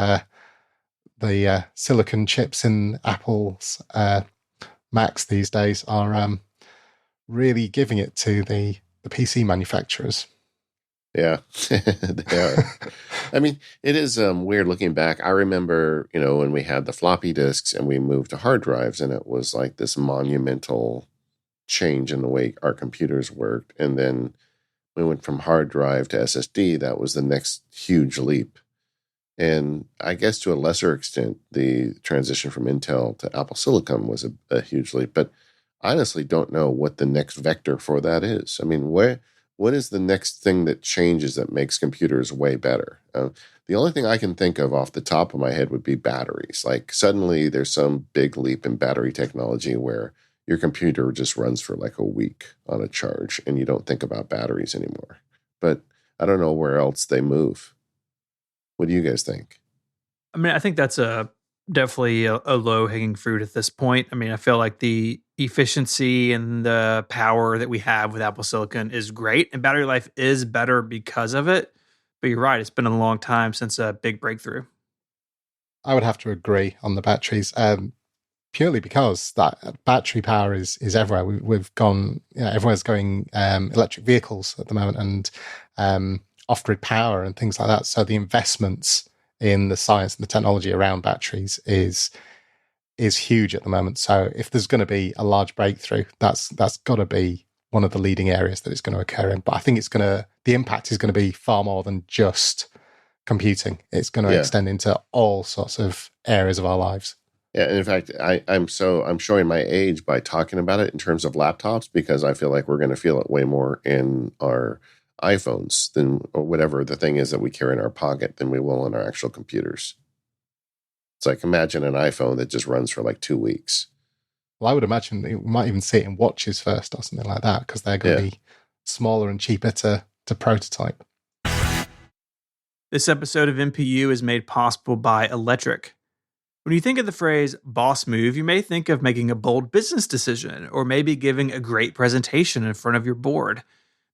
the silicon chips in Apple's Macs these days are really giving it to the PC manufacturers. Yeah, they are. I mean, it is weird looking back. I remember, when we had the floppy disks and we moved to hard drives, and it was like this monumental change in the way our computers worked. And then we went from hard drive to SSD. That was the next huge leap. And I guess to a lesser extent, the transition from Intel to Apple Silicon was a huge leap. But I honestly don't know what the next vector for that is. I mean, what is the next thing that changes that makes computers way better? The only thing I can think of off the top of my head would be batteries. Like suddenly there's some big leap in battery technology where your computer just runs for like a week on a charge and you don't think about batteries anymore. But I don't know where else they move. What do you guys think? I mean, I think that's definitely a low-hanging fruit at this point. I mean, I feel like the efficiency and the power that we have with Apple Silicon is great, and battery life is better because of it. But you're right, it's been a long time since a big breakthrough. I would have to agree on the batteries, purely because that battery power is everywhere. We've gone, everyone's going electric vehicles at the moment, and off-grid power and things like that. So the investments in the science and the technology around batteries is huge at the moment. So if there's going to be a large breakthrough, that's got to be one of the leading areas that it's going to occur in. But I think the impact is going to be far more than just computing. It's going to extend into all sorts of areas of our lives. Yeah, and in fact, I'm showing my age by talking about it in terms of laptops, because I feel like we're going to feel it way more in our iPhones or whatever the thing is that we carry in our pocket than we will in our actual computers. It's like, imagine an iPhone that just runs for like 2 weeks. Well, I would imagine we might even see it in watches first or something like that, because they're going to be smaller and cheaper to to prototype. This episode of MPU is made possible by Electric. When you think of the phrase boss move, you may think of making a bold business decision or maybe giving a great presentation in front of your board.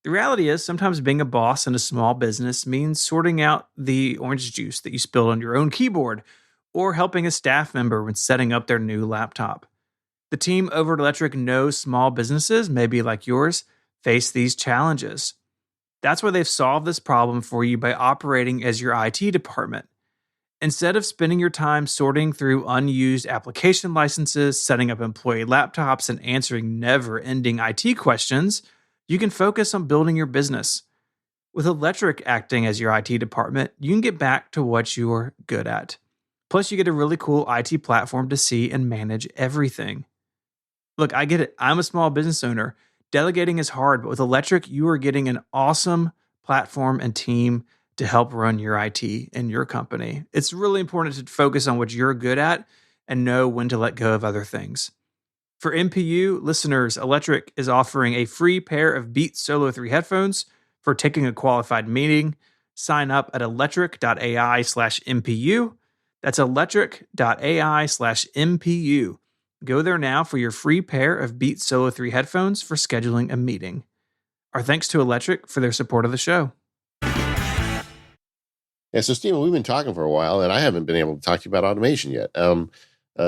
The reality is, sometimes being a boss in a small business means sorting out the orange juice that you spilled on your own keyboard or helping a staff member when setting up their new laptop. The team over at Electric knows small businesses, maybe like yours, face these challenges. That's why they've solved this problem for you by operating as your IT department. Instead of spending your time sorting through unused application licenses, setting up employee laptops, and answering never-ending IT questions, you can focus on building your business. With Electric acting as your IT department, you can get back to what you're good at. Plus, you get a really cool IT platform to see and manage everything. Look, I get it. I'm a small business owner. Delegating is hard, but with Electric, you are getting an awesome platform and team to help run your IT in your company. It's really important to focus on what you're good at and know when to let go of other things. For MPU listeners, Electric is offering a free pair of Beats Solo 3 headphones for taking a qualified meeting. Sign up at electric.ai/MPU. That's electric.ai/MPU. Go there now for your free pair of Beats Solo 3 headphones for scheduling a meeting. Our thanks to Electric for their support of the show. Yeah, so Stephen, we've been talking for a while, and I haven't been able to talk to you about automation yet.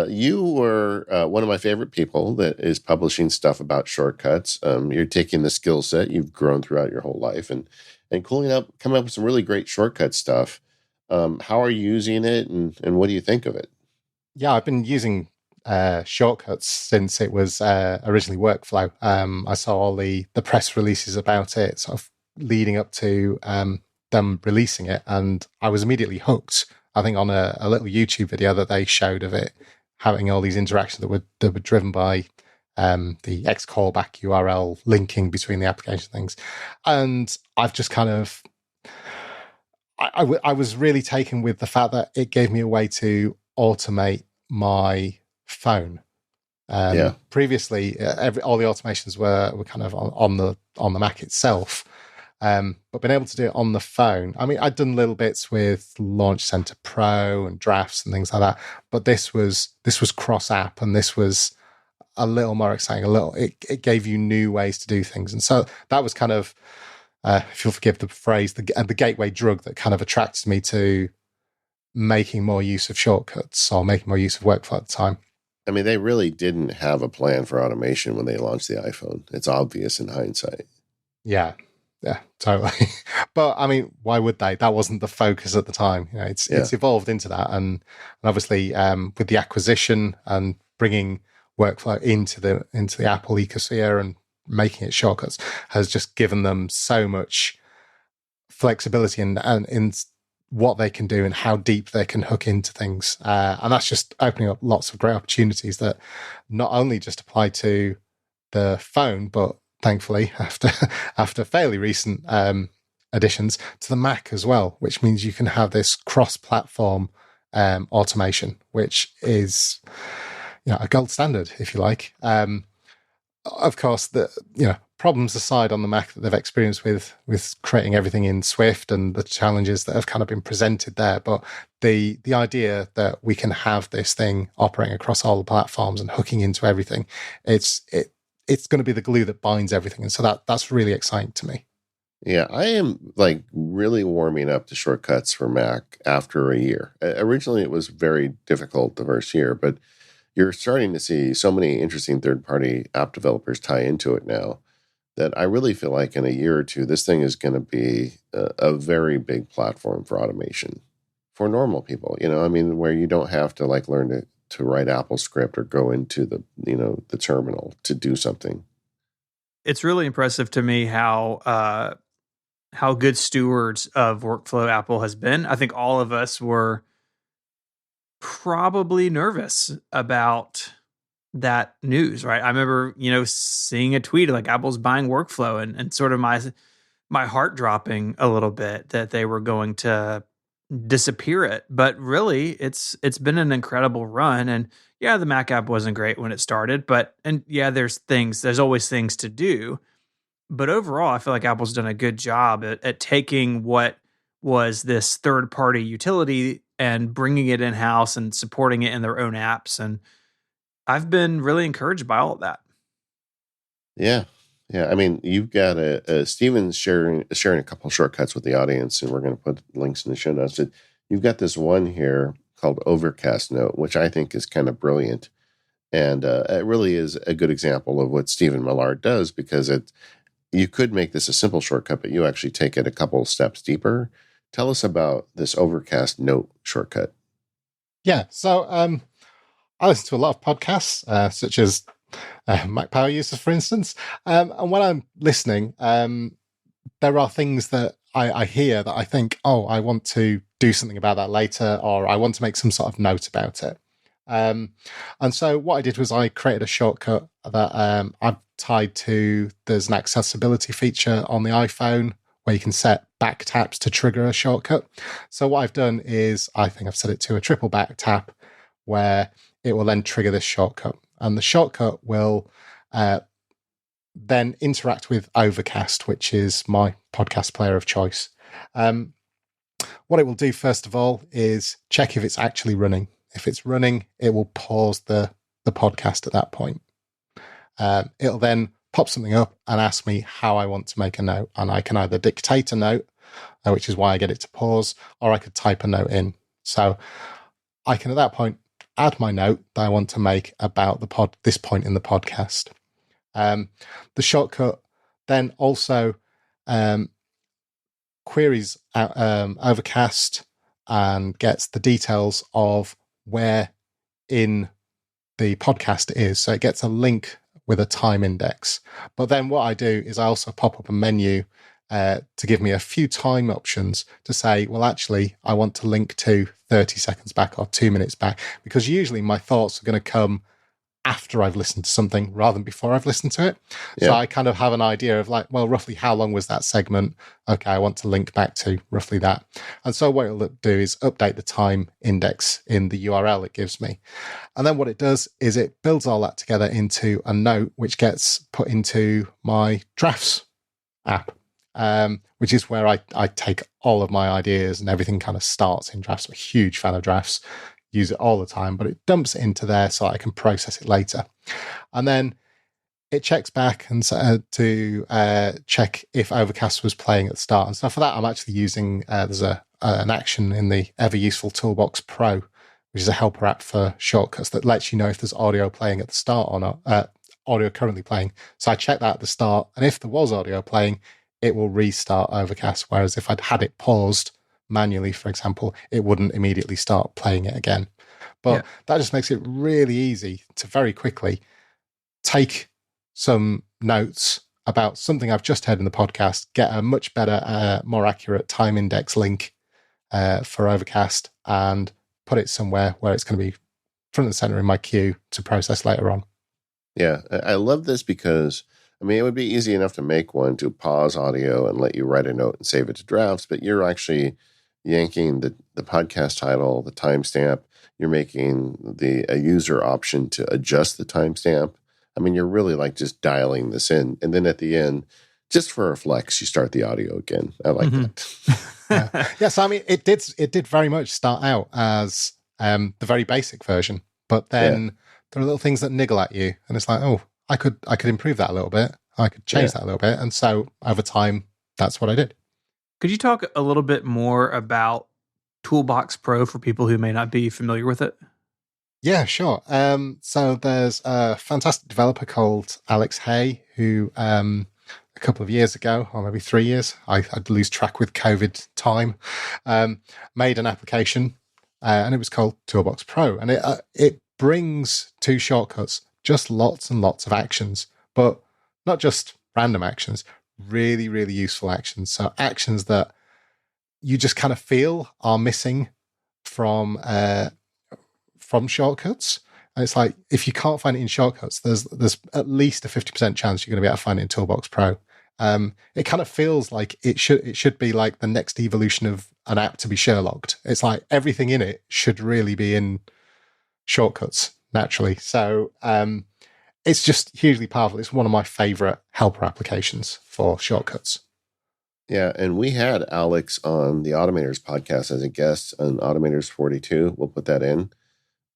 You were one of my favorite people that is publishing stuff about shortcuts. You're taking the skill set you've grown throughout your whole life and coming up with some really great shortcut stuff. How are you using it, and what do you think of it? Yeah, I've been using shortcuts since it was originally Workflow. I saw all the press releases about it, sort of leading up to them releasing it, and I was immediately hooked. I think on a little YouTube video that they showed of it having all these interactions that were driven by the X callback URL linking between the application things, and I've just kind of I was really taken with the fact that it gave me a way to automate my phone. Previously, all the automations were kind of on the Mac itself, but being able to do it on the phone. I mean, I'd done little bits with Launch Center Pro and drafts and things like that, but this was cross app, and this was a little more exciting. It gave you new ways to do things, and so that was kind of, if you'll forgive the phrase, the gateway drug that kind of attracted me to making more use of shortcuts or making more use of Workflow at the time. I mean, they really didn't have a plan for automation when they launched the iPhone. It's obvious in hindsight. Yeah, totally. But I mean, why would they? That wasn't the focus at the time. You know, it's evolved into that, and obviously with the acquisition and bringing Workflow into the Apple ecosphere and making it shortcuts has just given them so much flexibility and in what they can do and how deep they can hook into things. And that's just opening up lots of great opportunities that not only just apply to the phone, but thankfully after fairly recent additions to the Mac as well, which means you can have this cross-platform automation, which is a gold standard, if you like. Of course, problems aside on the Mac that they've experienced with creating everything in Swift and the challenges that have kind of been presented there, but the idea that we can have this thing operating across all the platforms and hooking into everything, it's going to be the glue that binds everything, and so that's really exciting to me. Yeah, I am really warming up to shortcuts for Mac after a year. Originally, it was very difficult the first year, but you're starting to see so many interesting third-party app developers tie into it now that I really feel like in a year or two, this thing is going to be a very big platform for automation for normal people. Where you don't have to learn to write Apple script or go into the terminal to do something. It's really impressive to me how good stewards of Workflow Apple has been. I think all of us were probably nervous about that news, right? I remember, seeing a tweet like Apple's buying Workflow and sort of my heart dropping a little bit that they were going to disappear it. But really, it's been an incredible run. And yeah, the Mac app wasn't great when it started, there's always things to do. But overall, I feel like Apple's done a good job at taking what was this third party utility and bringing it in house and supporting it in their own apps. And I've been really encouraged by all of that. Yeah. Yeah. I mean, you've got Stephen's sharing a couple of shortcuts with the audience, and we're going to put links in the show notes. You've got this one here called Overcast Note, which I think is kind of brilliant. And it really is a good example of what Stephen Millard does, because you could make this a simple shortcut, but you actually take it a couple steps deeper. Tell us about this Overcast Note shortcut. Yeah. So I listen to a lot of podcasts, such as Mac Power Users, for instance. And when I'm listening, there are things that I hear that I think, oh, I want to do something about that later, or I want to make some sort of note about it. And so what I did was I created a shortcut that I've tied to, there's an accessibility feature on the iPhone where you can set back taps to trigger a shortcut. So what I've done is, I think I've set it to a triple back tap where it will then trigger this shortcut. And the shortcut will then interact with Overcast, which is my podcast player of choice. What it will do, first of all, is check if it's actually running. If it's running, it will pause the podcast at that point. It'll then pop something up and ask me how I want to make a note. And I can either dictate a note, which is why I get it to pause, or I could type a note in. So I can, at that point, add my note that I want to make about this point in the podcast. The shortcut then also queries Overcast and gets the details of where in the podcast it is. So it gets a link with a time index. But then what I do is I also pop up a menu to give me a few time options to say, well, actually, I want to link to 30 seconds back or 2 minutes back, because usually my thoughts are going to come after I've listened to something rather than before I've listened to it. Yeah. So I kind of have an idea of like, well, roughly how long was that segment? Okay, I want to link back to roughly that. And so what it'll do is update the time index in the URL it gives me. And then what it does is it builds all that together into a note, which gets put into my Drafts app, which is where I take all of my ideas and everything kind of starts in Drafts. I'm a huge fan of Drafts. Use it all the time, but it dumps it into there so I can process it later. And then it checks back and to check if Overcast was playing at the start. And so for that, I'm actually using, there's an action in the ever useful Toolbox Pro, which is a helper app for shortcuts that lets you know if there's audio playing at the start or not, audio currently playing. So I check that at the start, and if there was audio playing, it will restart Overcast. Whereas if I'd had it paused manually, for example, it wouldn't immediately start playing it again. But that just makes it really easy to very quickly take some notes about something I've just heard in the podcast, get a much better, more accurate time index link for Overcast, and put it somewhere where it's going to be front and center in my queue to process later on. Yeah, I love this because, I mean, it would be easy enough to make one to pause audio and let you write a note and save it to Drafts, but you're actually yanking the podcast title, the timestamp. You're making a user option to adjust the timestamp. I mean, you're really like just dialing this in. And then at the end, just for a flex, you start the audio again. I like that. Yeah, so I mean, it did very much start out as the very basic version, but then there are little things that niggle at you, and it's like, oh, I could improve that a little bit. I could change that a little bit. And so over time, that's what I did. Could you talk a little bit more about Toolbox Pro for people who may not be familiar with it? Yeah, sure. So there's a fantastic developer called Alex Hay who a couple of years ago, or maybe 3 years, I'd lose track with COVID time, made an application and it was called Toolbox Pro. And it brings two shortcuts, just lots and lots of actions, but not just random actions, really, really useful actions. So actions that you just kind of feel are missing from shortcuts. And it's like, if you can't find it in shortcuts, there's at least a 50% chance you're going to be able to find it in Toolbox Pro. It kind of feels like it should be like the next evolution of an app to be Sherlocked. It's like everything in it should really be in shortcuts naturally. So it's just hugely powerful. It's one of my favorite helper applications for shortcuts. Yeah, and we had Alex on the Automators podcast as a guest on Automators 42. We'll put that in.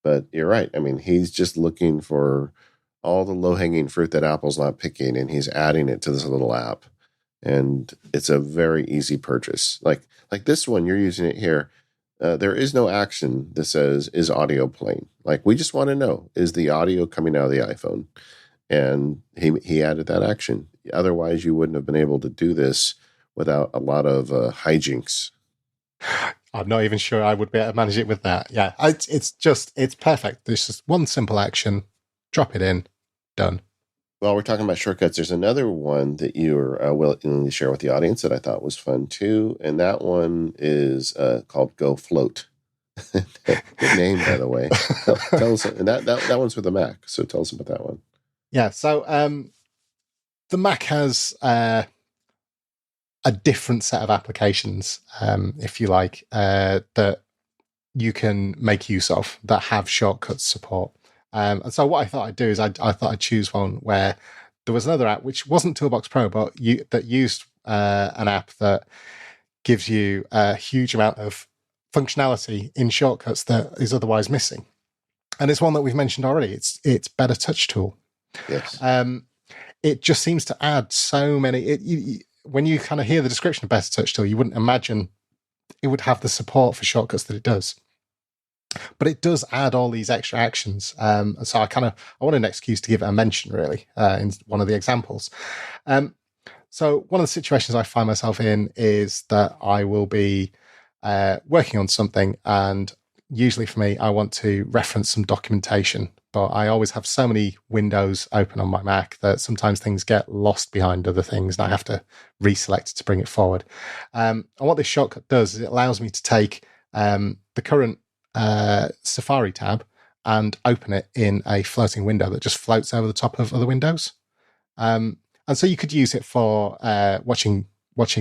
But you're right. I mean, he's just looking for all the low-hanging fruit that Apple's not picking, and he's adding it to this little app. And it's a very easy purchase. Like this one, you're using it here. There is no action that says, is audio playing? Like, we just want to know, is the audio coming out of the iPhone? And he added that action. Otherwise, you wouldn't have been able to do this without a lot of hijinks. I'm not even sure I would be able to manage it with that. Yeah, it's perfect. There's just one simple action, drop it in, done. Well, we're talking about shortcuts. There's another one that you're willing to share with the audience that I thought was fun too, and that one is called Go Float. Good name, by the way. Tell us, and that one's for the Mac. So tell us about that one. Yeah, so the Mac has a different set of applications, if you like, that you can make use of that have shortcuts support. And so what I thought I'd do is I thought I'd choose one where there was another app which wasn't Toolbox Pro, but that used an app that gives you a huge amount of functionality in shortcuts that is otherwise missing. And it's one that we've mentioned already. It's Better Touch Tool. Yes. It just seems to add so many. When you kind of hear the description of Better Touch Tool, you wouldn't imagine it would have the support for shortcuts that it does. But it does add all these extra actions. So I wanted an excuse to give it a mention, really, in one of the examples. So one of the situations I find myself in is that I will be working on something, and usually for me, I want to reference some documentation. But I always have so many windows open on my Mac that sometimes things get lost behind other things, and I have to reselect it to bring it forward. And what this shortcut does is it allows me to take the current Safari tab and open it in a floating window that just floats over the top of other windows. And so you could use it for watching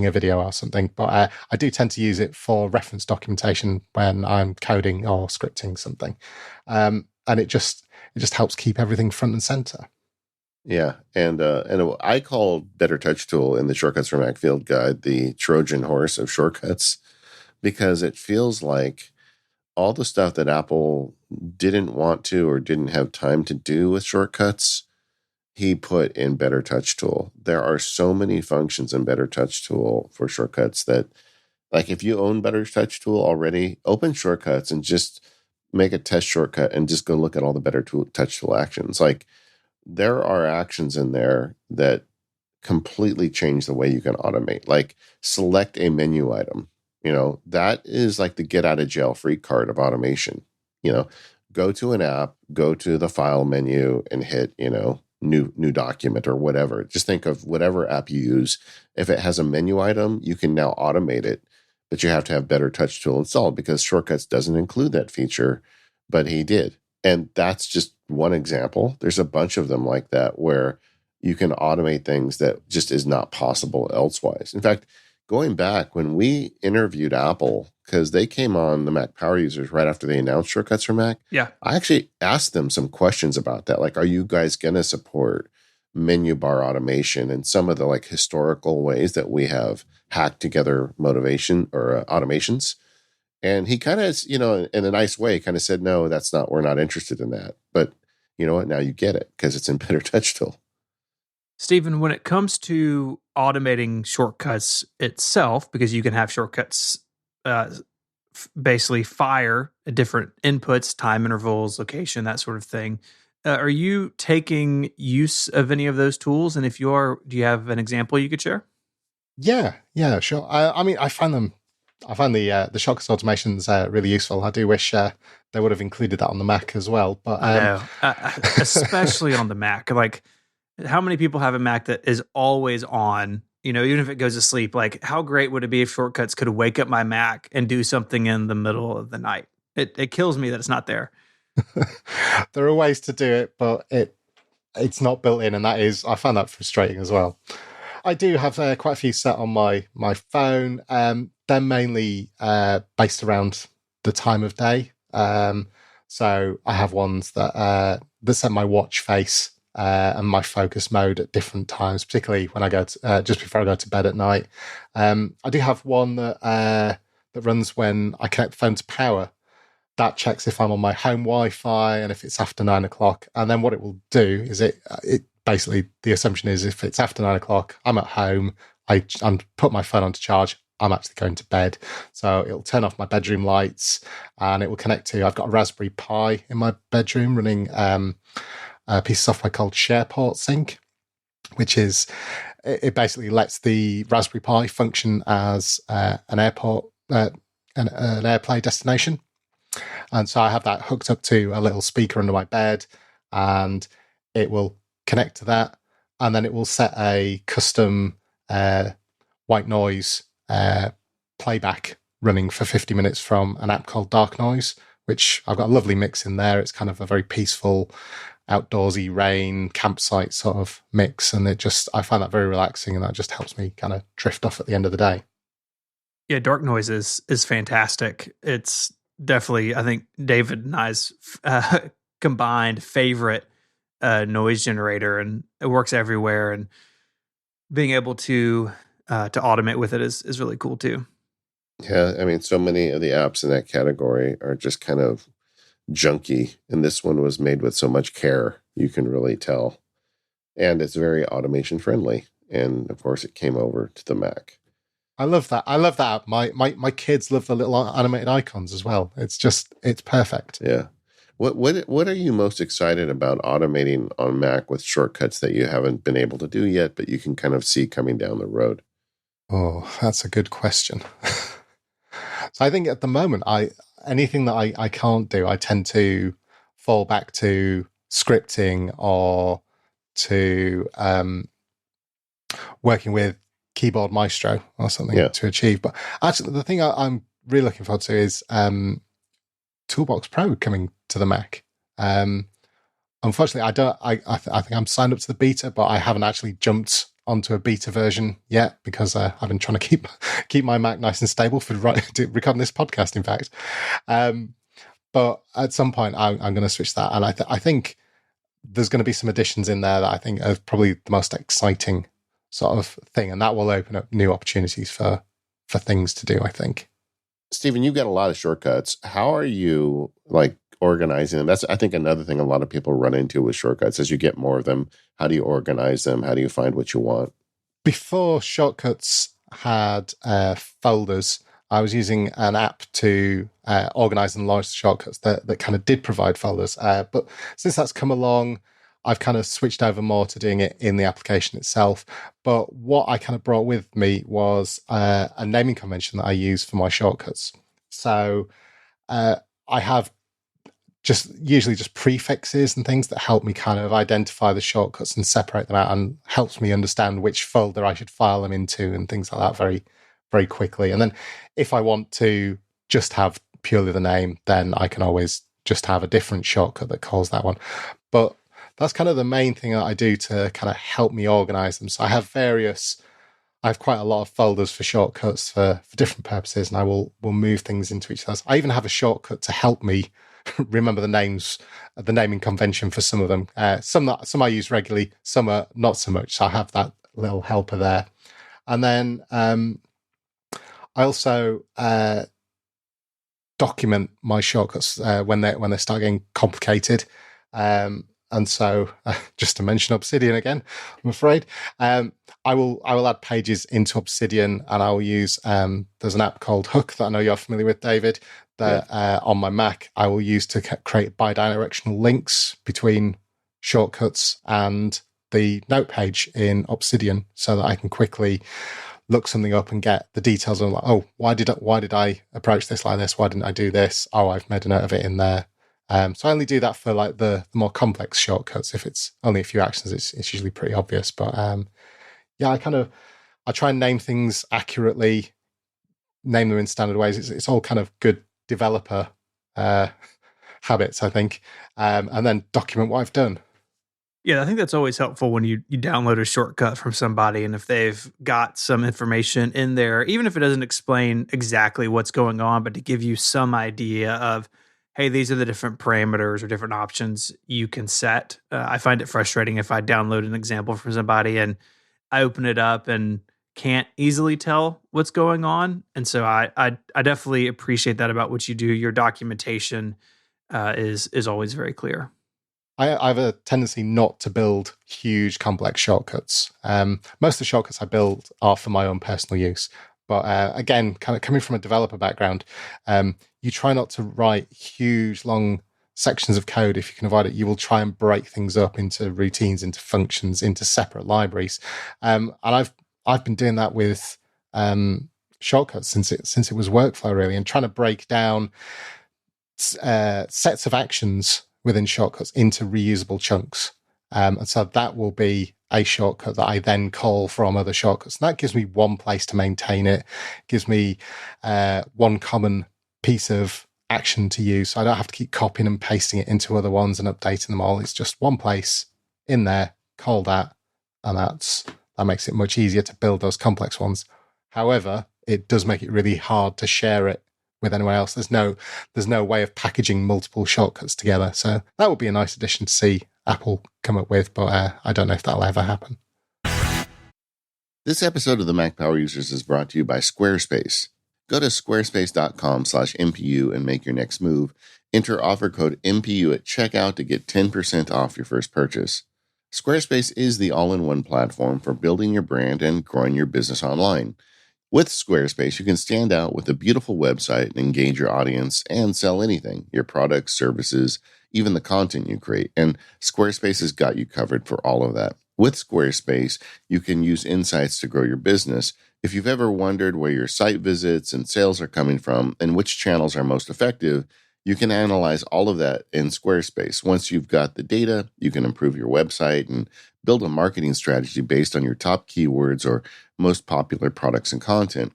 a video or something, but I do tend to use it for reference documentation when I'm coding or scripting something. And it just helps keep everything front and center. Yeah, and I call Better Touch Tool in the Shortcuts for Mac Field Guide the Trojan horse of shortcuts, because it feels like all the stuff that Apple didn't want to or didn't have time to do with shortcuts, he put in Better Touch Tool. There are so many functions in Better Touch Tool for shortcuts that, like, if you own Better Touch Tool already, open Shortcuts and just make a test shortcut and just go look at all the Better Touch Tool actions. Like, there are actions in there that completely change the way you can automate. Like, select a menu item. That is like the get out of jail free card of automation. Go to an app, go to the file menu and hit, new document or whatever. Just think of whatever app you use. If it has a menu item, you can now automate it, but you have to have Better Touch Tool installed because Shortcuts doesn't include that feature, but he did. And that's just one example. There's a bunch of them like that where you can automate things that just is not possible elsewise. In fact, going back when we interviewed Apple, because they came on the Mac Power Users right after they announced Shortcuts for Mac. Yeah. I actually asked them some questions about that. Like, are you guys going to support menu bar automation and some of the like historical ways that we have hacked together motivation or automations? And he kind of, in a nice way, kind of said, no, we're not interested in that. But you know what? Now you get it because it's in Better Touch Tool. Stephen, when it comes to automating shortcuts itself, because you can have shortcuts basically fire at different inputs, time intervals, location, that sort of thing. Are you taking use of any of those tools? And if you are, do you have an example you could share? Yeah, sure. I find the shortcuts automations really useful. I do wish they would have included that on the Mac as well. But I know, especially on the Mac. Like, how many people have a Mac that is always on? Even if it goes to sleep, like, how great would it be if shortcuts could wake up my Mac and do something in the middle of the night? It kills me that it's not there. There are ways to do it, but it's not built in, and I find that frustrating as well. I do have quite a few set on my phone. They're mainly based around the time of day. So I have ones that set my watch face and my focus mode at different times, particularly when I go to, just before I go to bed at night. I do have one that runs when I connect the phone to power. That checks if I'm on my home Wi-Fi and if it's after 9 o'clock. And then what it will do is it basically, the assumption is if it's after 9 o'clock, I'm at home, I'm put my phone onto charge, I'm actually going to bed. So it'll turn off my bedroom lights and it will connect to, I've got a Raspberry Pi in my bedroom running a piece of software called SharePort Sync, which is, it basically lets the Raspberry Pi function as an airport, an AirPlay destination. And so I have that hooked up to a little speaker under my bed, and it will connect to that. And then it will set a custom white noise playback running for 50 minutes from an app called Dark Noise, which I've got a lovely mix in there. It's kind of a very peaceful, outdoorsy rain campsite sort of mix. And I find that very relaxing, and that just helps me kind of drift off at the end of the day. Yeah, Dark Noise is fantastic. It's definitely, I think, David and I's combined favorite noise generator, and it works everywhere. And being able to automate with it is really cool too. Yeah, I mean, so many of the apps in that category are just kind of junky, and this one was made with so much care, you can really tell. And it's very automation friendly. And of course, it came over to the Mac. I love that. I love that. My kids love the little animated icons as well. It's perfect. Yeah. What are you most excited about automating on Mac with shortcuts that you haven't been able to do yet, but you can kind of see coming down the road? Oh, that's a good question. So I think at the moment, anything that I can't do, I tend to fall back to scripting or to working with Keyboard Maestro or something to achieve. But actually, the thing I'm really looking forward to is Toolbox Pro coming to the Mac. Unfortunately, I think I'm signed up to the beta, but I haven't actually jumped onto a beta version yet because I've been trying to keep my Mac nice and stable for recording this podcast, in fact. But at some point, I'm going to switch that. And I think there's going to be some additions in there that I think are probably the most exciting sort of thing. And that will open up new opportunities for things to do, I think. Stephen, you've got a lot of shortcuts. How are you organizing them? That's, I think, another thing a lot of people run into with shortcuts. As you get more of them, how do you organize them? How do you find what you want? Before shortcuts had folders, I was using an app to organize and launch the shortcuts that kind of did provide folders. But since that's come along, I've kind of switched over more to doing it in the application itself. But what I kind of brought with me was a naming convention that I use for my shortcuts. So I have usually just prefixes and things that help me kind of identify the shortcuts and separate them out, and helps me understand which folder I should file them into and things like that very, very quickly. And then if I want to just have purely the name, then I can always just have a different shortcut that calls that one. But that's kind of the main thing that I do to kind of help me organize them. So I have quite a lot of folders for shortcuts for different purposes, and I will move things into each of those. I even have a shortcut to help me remember the naming convention for some of them. Some I use regularly, some are not so much. So I have that little helper there. And then I also document my shortcuts when they start getting complicated. And so, just to mention Obsidian again, I'm afraid, I will add pages into Obsidian, and I will use there's an app called Hook that I know you're familiar with, David, that on my Mac I will use to create bidirectional links between shortcuts and the note page in Obsidian, so that I can quickly look something up and get the details on, like, oh, why did I approach this like this? Why didn't I do this? Oh, I've made a note of it in there. So I only do that for like the more complex shortcuts. If it's only a few actions, it's usually pretty obvious. But I try and name things accurately, name them in standard ways. It's all kind of good developer habits, I think, and then document what I've done. Yeah, I think that's always helpful when you download a shortcut from somebody, and if they've got some information in there, even if it doesn't explain exactly what's going on, but to give you some idea of, hey, these are the different parameters or different options you can set. I find it frustrating if I download an example from somebody and I open it up and can't easily tell what's going on. And so I definitely appreciate that about what you do. Your documentation is always very clear. I have a tendency not to build huge, complex shortcuts. Most of the shortcuts I build are for my own personal use. But again, kind of coming from a developer background, you try not to write huge, long sections of code if you can avoid it. You will try and break things up into routines, into functions, into separate libraries. And I've been doing that with shortcuts since it was workflow really, and trying to break down sets of actions within shortcuts into reusable chunks. And so that will be a shortcut that I then call from other shortcuts. And that gives me one place to maintain it, gives me one common piece of action to use. So I don't have to keep copying and pasting it into other ones and updating them all. It's just one place in there, call that, and that makes it much easier to build those complex ones. However, it does make it really hard to share it with anyone else. There's no way of packaging multiple shortcuts together. So that would be a nice addition to see Apple come up with, but I don't know if that'll ever happen. This episode of the Mac Power Users is brought to you by Squarespace. Go to squarespace.com/MPU and make your next move. Enter offer code MPU at checkout to get 10% off your first purchase. Squarespace is the all-in-one platform for building your brand and growing your business online. With Squarespace, you can stand out with a beautiful website and engage your audience and sell anything, your products, services, even the content you create. And Squarespace has got you covered for all of that. With Squarespace, you can use insights to grow your business. If you've ever wondered where your site visits and sales are coming from and which channels are most effective, you can analyze all of that in Squarespace. Once you've got the data, you can improve your website and build a marketing strategy based on your top keywords or most popular products and content.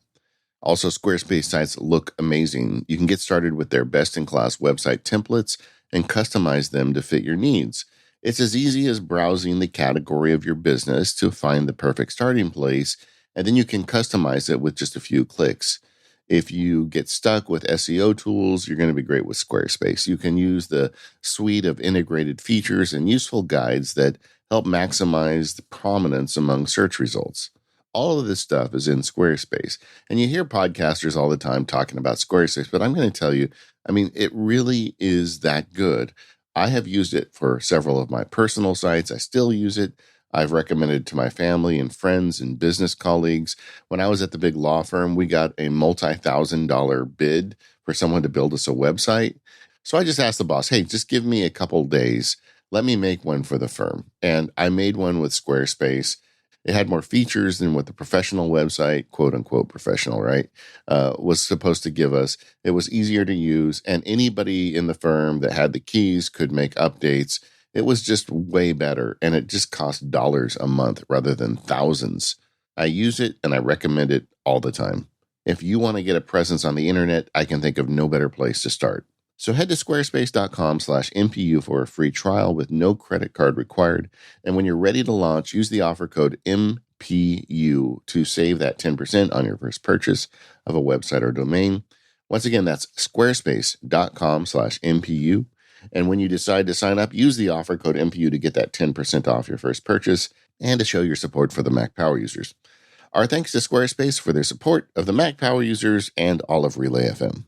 Also, Squarespace sites look amazing. You can get started with their best-in-class website templates and customize them to fit your needs. It's as easy as browsing the category of your business to find the perfect starting place, and then you can customize it with just a few clicks. If you get stuck with SEO tools, you're going to be great with Squarespace. You can use the suite of integrated features and useful guides that help maximize the prominence among search results. All of this stuff is in Squarespace. And you hear podcasters all the time talking about Squarespace, but I'm going to tell you, it really is that good. I have used it for several of my personal sites. I still use it. I've recommended it to my family and friends and business colleagues. When I was at the big law firm, we got a multi-$1,000 bid for someone to build us a website. So I just asked the boss, hey, just give me a couple days. Let me make one for the firm. And I made one with Squarespace. It had more features than what the professional website, quote unquote professional, right, was supposed to give us. It was easier to use, and anybody in the firm that had the keys could make updates. It was just way better, and it just cost dollars a month rather than thousands. I use it, and I recommend it all the time. If you want to get a presence on the internet, I can think of no better place to start. So head to squarespace.com/MPU for a free trial with no credit card required. And when you're ready to launch, use the offer code MPU to save that 10% on your first purchase of a website or domain. Once again, that's squarespace.com/MPU. And when you decide to sign up, use the offer code MPU to get that 10% off your first purchase and to show your support for the Mac Power Users. Our thanks to Squarespace for their support of the Mac Power Users and all of Relay FM.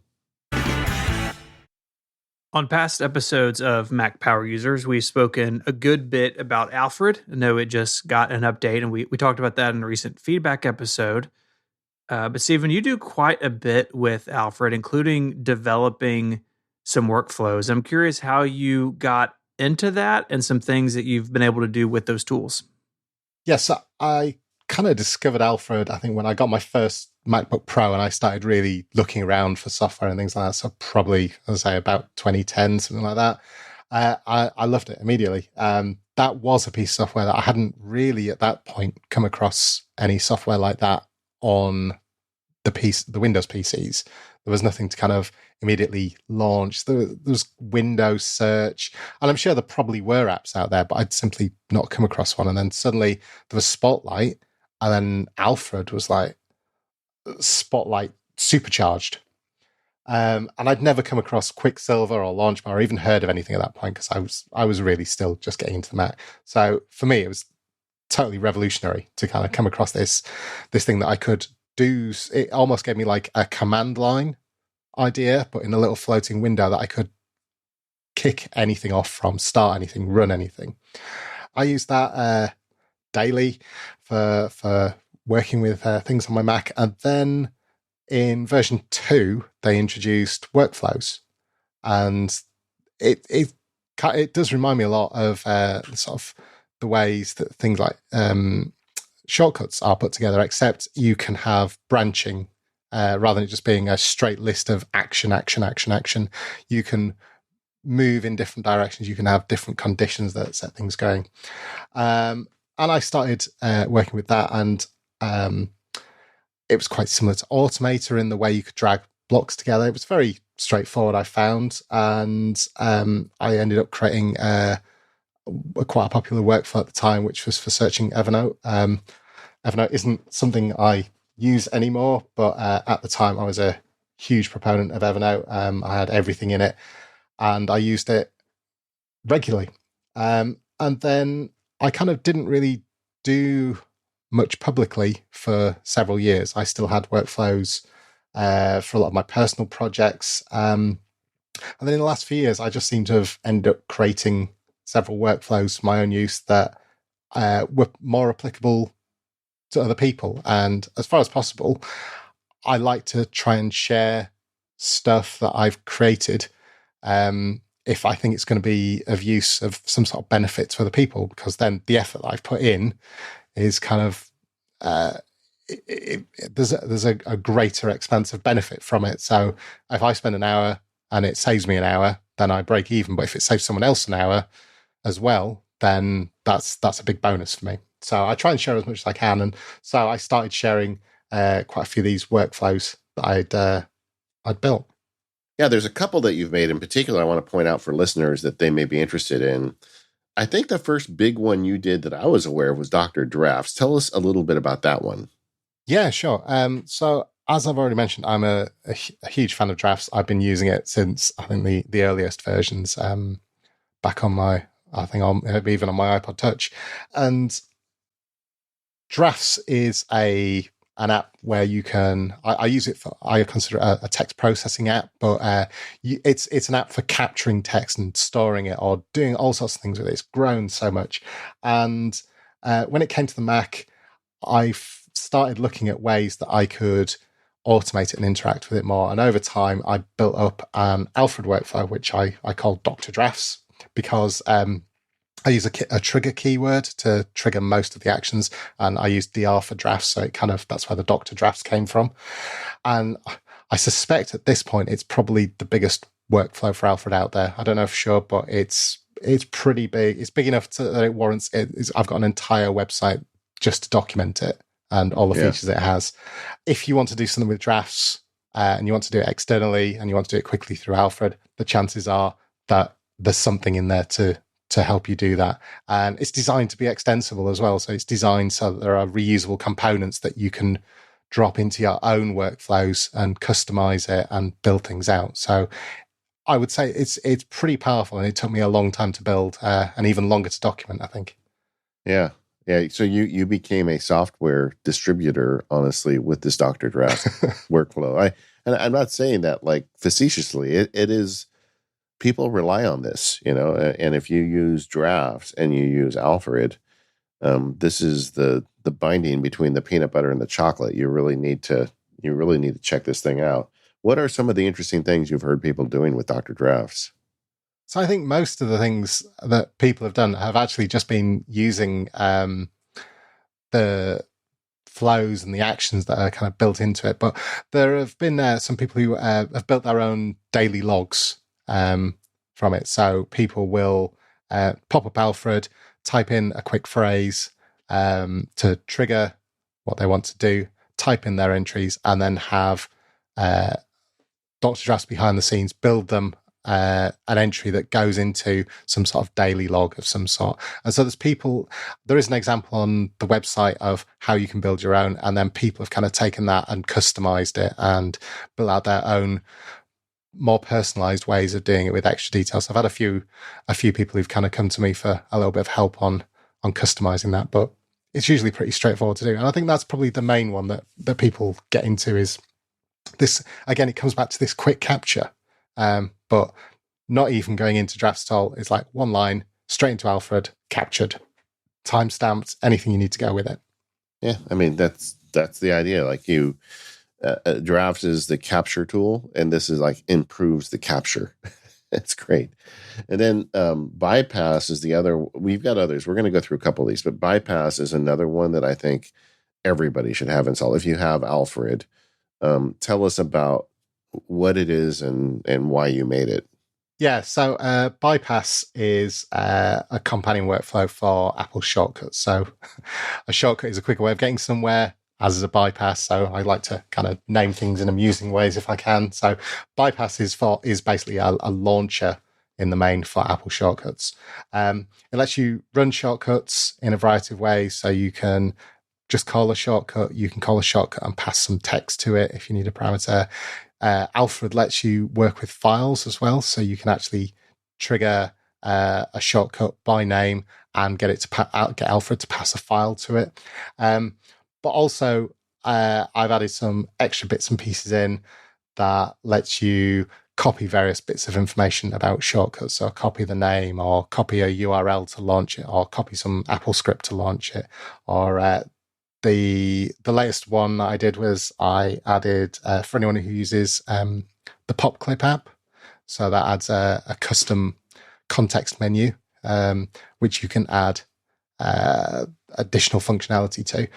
On past episodes of Mac Power Users, we've spoken a good bit about Alfred. I know it just got an update, and we talked about that in a recent feedback episode. But Stephen, you do quite a bit with Alfred, including developing some workflows. I'm curious how you got into that and some things that you've been able to do with those tools. Yes, I kind of discovered Alfred, I think, when I got my first MacBook Pro and I started really looking around for software and things like that. So probably, as I say, about 2010, something like that. I loved it immediately. That was a piece of software that I hadn't really at that point come across any software like that on the Windows PCs. There was nothing to kind of immediately launch. There was Windows search, and I'm sure there probably were apps out there, but I'd simply not come across one. And then suddenly there was Spotlight, and then Alfred was like Spotlight supercharged. And I'd never come across Quicksilver or Launchbar or even heard of anything at that point because I was really still just getting into the Mac. So for me, it was totally revolutionary to kind of come across this thing that I could do. It almost gave me like a command line idea, but in a little floating window that I could kick anything off from, start anything, run anything. I use that daily for working with things on my Mac. And then in version 2, they introduced workflows, and it does remind me a lot of sort of the ways that things like shortcuts are put together, except you can have branching rather than it just being a straight list of action. You can move in different directions. You can have different conditions that set things going. And I started working with that, and it was quite similar to Automator in the way you could drag blocks together. It was very straightforward, I found, and I ended up creating quite a popular workflow at the time, which was for searching Evernote. Evernote isn't something I use anymore, but at the time I was a huge proponent of Evernote. I had everything in it, and I used it regularly. And then I kind of didn't really do much publicly for several years. I still had workflows for a lot of my personal projects. And then in the last few years, I just seem to have ended up creating several workflows for my own use that were more applicable to other people. And as far as possible, I like to try and share stuff that I've created if I think it's going to be of use, of some sort of benefit to other people, because then the effort that I've put in is kind of there's a greater expansive benefit from it. So if I spend an hour and it saves me an hour, then I break even. But if it saves someone else an hour as well, then that's a big bonus for me. So I try and share as much as I can. And so I started sharing quite a few of these workflows that I'd built. Yeah, there's a couple that you've made in particular I want to point out for listeners that they may be interested in. I think the first big one you did that I was aware of was Dr. Drafts. Tell us a little bit about that one. Yeah, sure. So as I've already mentioned, I'm a huge fan of Drafts. I've been using it since I think the earliest versions, back on my, I think even on my iPod Touch. And Drafts is an app where you can, I use it for, I consider it a text processing app, but it's an app for capturing text and storing it or doing all sorts of things with it. It's grown so much. And when it came to the Mac, I started looking at ways that I could automate it and interact with it more. And over time, I built up an Alfred workflow, which I call Dr. Drafts, because I use a trigger keyword to trigger most of the actions, and I use DR for drafts, so that's where the Dr. Drafts came from. And I suspect at this point it's probably the biggest workflow for Alfred out there. I don't know for sure, but it's pretty big. It's big enough that it warrants it. I've got an entire website just to document it and all the features it has. If you want to do something with drafts and you want to do it externally and you want to do it quickly through Alfred, the chances are that there's something in there to help you do that. And it's designed to be extensible as well. So it's designed so that there are reusable components that you can drop into your own workflows and customize it and build things out. So I would say it's pretty powerful, and it took me a long time to build and even longer to document, I think. Yeah. So you became a software distributor, honestly, with this Dr. Drafts workflow. I'm not saying that like facetiously. It is. People rely on this, and if you use Drafts and you use Alfred, this is the binding between the peanut butter and the chocolate. You really need to check this thing out. What are some of the interesting things you've heard people doing with Dr. Drafts? So I think most of the things that people have done have actually just been using the flows and the actions that are kind of built into it. But there have been some people who have built their own daily logs from it. So people will pop up Alfred, type in a quick phrase to trigger what they want to do, type in their entries, and then have Dr. Drafts behind the scenes build them an entry that goes into some sort of daily log of some sort. And so there is an example on the website of how you can build your own, and then people have kind of taken that and customized it and built out their own more personalized ways of doing it with extra details. I've had a few people who've kind of come to me for a little bit of help on customizing that, but it's usually pretty straightforward to do. And I think that's probably the main one that people get into is this. Again, it comes back to this quick capture, but not even going into drafts at all. It's like one line straight into Alfred, captured, time stamped, anything you need to go with it. Yeah, I mean that's the idea. Like draft is the capture tool, and this is like improves the capture. It's great. And then bypass is the other. We've got others. We're going to go through a couple of these, but bypass is another one that I think everybody should have installed. If you have Alfred, tell us about what it is and why you made it. Yeah, so bypass is a companion workflow for Apple shortcuts. So a shortcut is a quicker way of getting somewhere, as is a bypass. So I like to kind of name things in amusing ways if I can. So bypass is basically a launcher in the main for Apple shortcuts. It lets you run shortcuts in a variety of ways. So you can just call a shortcut. You can call a shortcut and pass some text to it if you need a parameter. Alfred lets you work with files as well, so you can actually trigger a shortcut by name and get it to get Alfred to pass a file to it. But also, I've added some extra bits and pieces in that lets you copy various bits of information about shortcuts. So copy the name, or copy a URL to launch it, or copy some Apple script to launch it, or the latest one that I did was I added, for anyone who uses the PopClip app, so that adds a custom context menu, which you can add additional functionality to.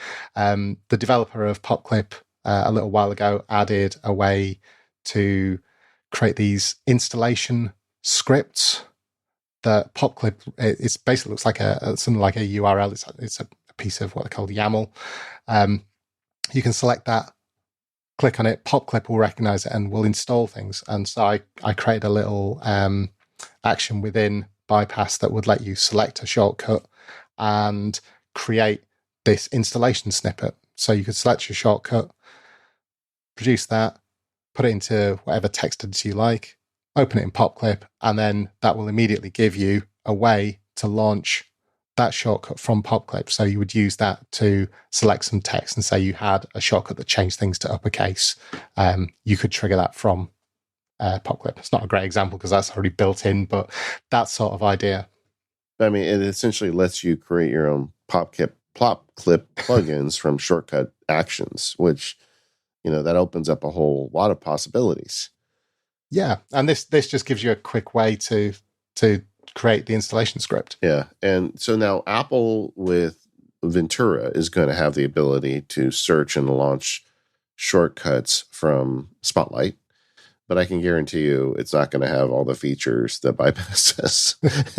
The developer of PopClip a little while ago added a way to create these installation scripts that PopClip, it basically looks like something like a URL. It's a piece of what they call YAML. You can select that, click on it, PopClip will recognize it and will install things. And so I created a little action within bypass that would let you select a shortcut and create this installation snippet. So you could select your shortcut, produce that, put it into whatever text editor you like, open it in PopClip, and then that will immediately give you a way to launch that shortcut from PopClip. So you would use that to select some text and say you had a shortcut that changed things to uppercase. You could trigger that from PopClip. It's not a great example because that's already built in, but that sort of idea. I mean, it essentially lets you create your own PopClip plugins from shortcut actions, which, that opens up a whole lot of possibilities. Yeah, and this just gives you a quick way to create the installation script. Yeah, and so now Apple with Ventura is going to have the ability to search and launch shortcuts from Spotlight, but I can guarantee you it's not going to have all the features that Bypass has.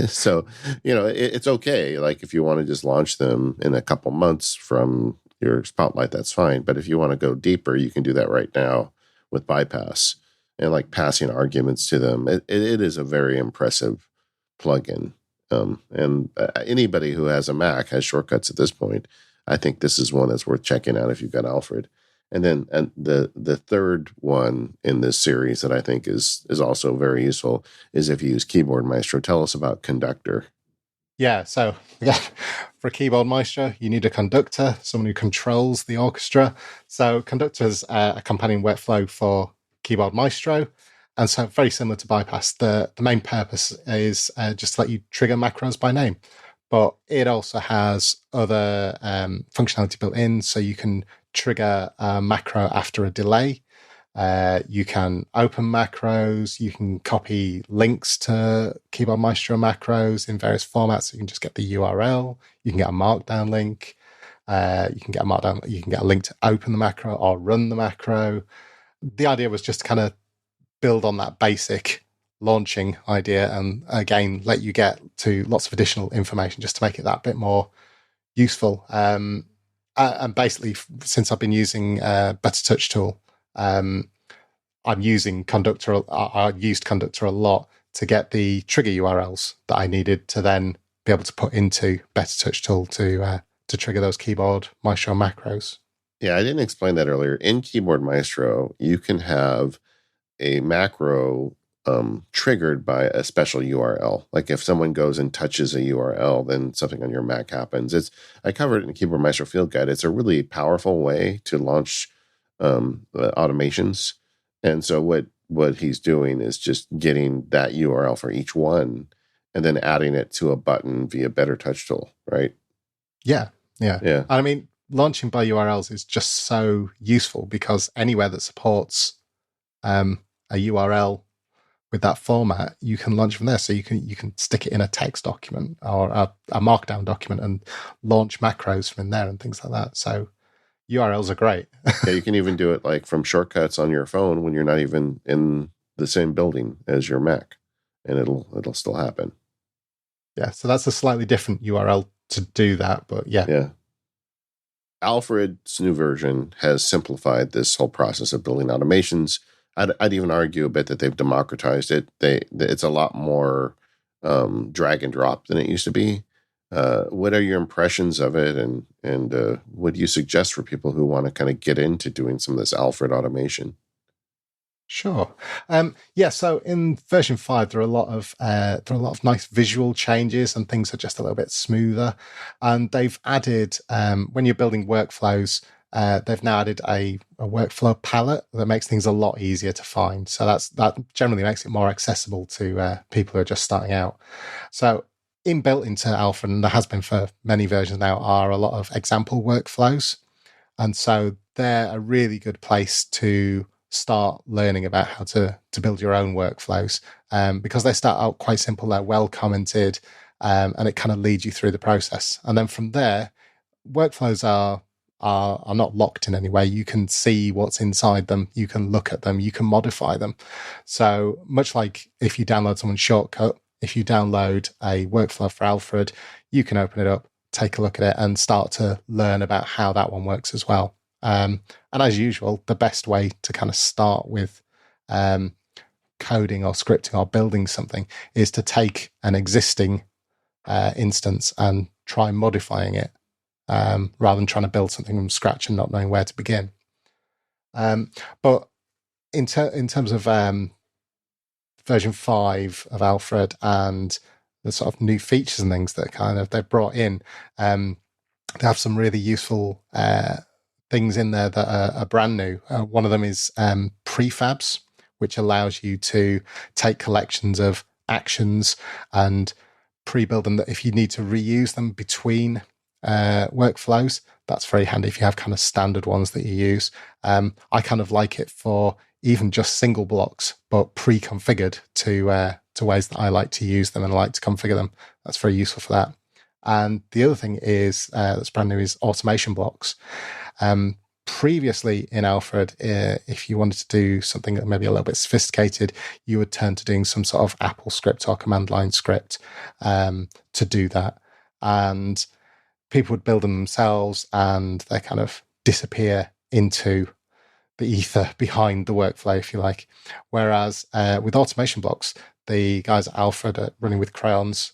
So, it's okay. Like if you want to just launch them in a couple months from your Spotlight, that's fine. But if you want to go deeper, you can do that right now with Bypass and like passing arguments to them. It is a very impressive plugin. And anybody who has a Mac has shortcuts at this point. I think this is one that's worth checking out if you've got Alfred. And then the third one in this series that I think is also very useful is if you use Keyboard Maestro. Tell us about Conductor. Yeah, so for Keyboard Maestro, you need a conductor, someone who controls the orchestra. So Conductor is a companion workflow for Keyboard Maestro. And so very similar to Bypass, the main purpose is just to let you trigger macros by name. But it also has other functionality built in, so you can trigger a macro after a delay. You can open macros. You can copy links to Keyboard Maestro macros in various formats. So you can just get the URL. You can get a Markdown link. You can get a link to open the macro or run the macro. The idea was just to kind of build on that basic launching idea and again let you get to lots of additional information just to make it that bit more useful. And basically, since I've been using Better Touch Tool, I'm using Conductor. I used Conductor a lot to get the trigger URLs that I needed to then be able to put into Better Touch Tool to trigger those Keyboard Maestro macros. Yeah, I didn't explain that earlier. In Keyboard Maestro, you can have a macro triggered by a special URL. Like if someone goes and touches a URL, then something on your Mac happens. I covered it in Keyboard Maestro Field Guide. It's a really powerful way to launch automations. And so what he's doing is just getting that URL for each one and then adding it to a button via Better Touch Tool, right? Yeah. I mean, launching by URLs is just so useful because anywhere that supports a URL with that format, you can launch from there. So you can stick it in a text document or a markdown document and launch macros from there and things like that. So URLs are great. Yeah, you can even do it like from shortcuts on your phone when you're not even in the same building as your Mac, and it'll still happen. Yeah, so that's a slightly different URL to do that, but yeah. Yeah. Alfred's new version has simplified this whole process of building automations. I'd even argue a bit that they've democratized it. It's a lot more drag and drop than it used to be. What are your impressions of it, and what do you suggest for people who want to kind of get into doing some of this Alfred automation? Sure. So in version 5, there are a lot of nice visual changes, and things are just a little bit smoother. And they've added, when you're building workflows, they've now added a workflow palette that makes things a lot easier to find. So that generally makes it more accessible to people who are just starting out. So inbuilt into Alfred, and there has been for many versions now, are a lot of example workflows. And so they're a really good place to start learning about how to build your own workflows, because they start out quite simple. They're well commented, and it kind of leads you through the process. And then from there, workflows are not locked in any way. You can see what's inside them. You can look at them. You can modify them. So much like if you download someone's shortcut, if you download a workflow for Alfred, you can open it up, take a look at it, and start to learn about how that one works as well. And as usual, the best way to kind of start with coding or scripting or building something is to take an existing instance and try modifying it, rather than trying to build something from scratch and not knowing where to begin. But in terms of version 5 of Alfred and the sort of new features and things that they've brought in, they have some really useful things in there that are brand new. One of them is prefabs, which allows you to take collections of actions and pre-build them, that if you need to reuse them between workflows, that's very handy if you have kind of standard ones that you use. I kind of like it for even just single blocks, but pre-configured to ways that I like to use them and I like to configure them. That's very useful for that. And the other thing is that's brand new is automation blocks. Previously in Alfred, if you wanted to do something that maybe a little bit sophisticated, you would turn to doing some sort of Apple script or command line script to do that. And people would build them themselves and they kind of disappear into the ether behind the workflow, if you like. Whereas with automation blocks, the guys at Alfred at Running with Crayons,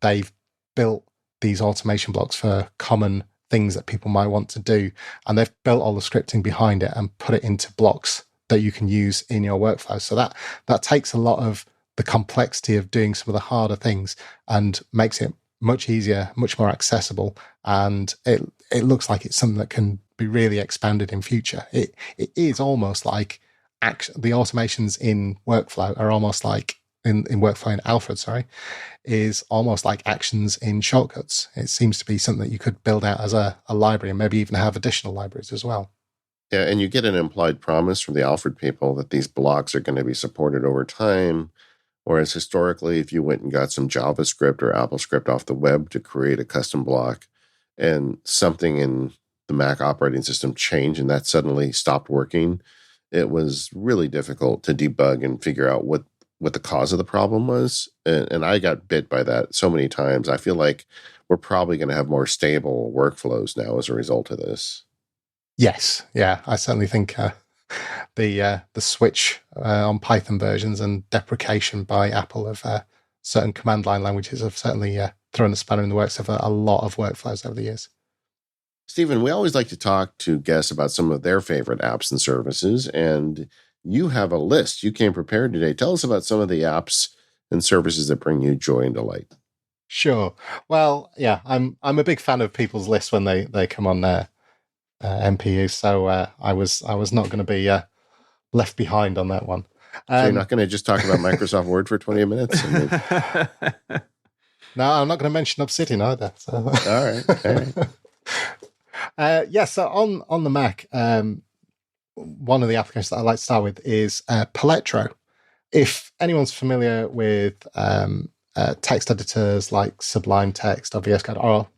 they've built these automation blocks for common things that people might want to do. And they've built all the scripting behind it and put it into blocks that you can use in your workflow. So that takes a lot of the complexity of doing some of the harder things and makes it much easier, much more accessible. And it looks like it's something that can be really expanded in future. It is almost like the automations in workflow are almost like in workflow in Alfred, is almost like actions in shortcuts. It seems to be something that you could build out as a library and maybe even have additional libraries as well. Yeah, and you get an implied promise from the Alfred people that these blocks are going to be supported over time. Whereas historically, if you went and got some JavaScript or AppleScript off the web to create a custom block and something in the Mac operating system changed and that suddenly stopped working, it was really difficult to debug and figure out what the cause of the problem was. And I got bit by that so many times. I feel like we're probably going to have more stable workflows now as a result of this. Yes. Yeah, I certainly think the switch on Python versions and deprecation by Apple of certain command line languages have certainly thrown a spanner in the works of a lot of workflows over the years. Stephen, we always like to talk to guests about some of their favorite apps and services, and you have a list. You came prepared today. Tell us about some of the apps and services that bring you joy and delight. Sure. Well, yeah, I'm a big fan of people's lists when they come on their MPU. So I was not going to be left behind on that one. So you're not going to just talk about Microsoft Word for 20 minutes? No, I'm not going to mention Obsidian either. So. All right. So on the Mac, one of the applications that I like to start with is Paletro. If anyone's familiar with text editors like Sublime Text or VS Code, or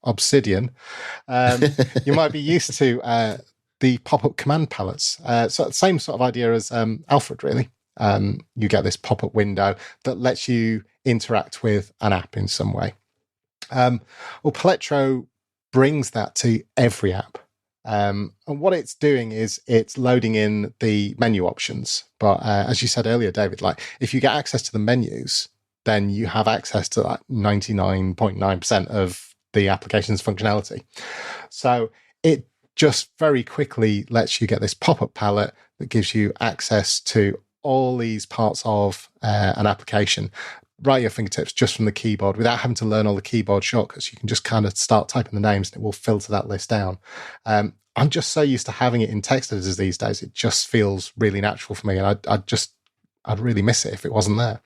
Obsidian, you might be used to the pop-up command palettes. So the same sort of idea as Alfred, really. You get this pop-up window that lets you interact with an app in some way. Paletro brings that to every app. And what it's doing is it's loading in the menu options. But as you said earlier, David, like if you get access to the menus, then you have access to like 99.9% of the application's functionality. So it just very quickly lets you get this pop-up palette that gives you access to all these parts of an application right at your fingertips just from the keyboard without having to learn all the keyboard shortcuts. You can just kind of start typing the names and it will filter that list down. I'm just so used to having it in text editors these days. It just feels really natural for me. And I'd really miss it if it wasn't there.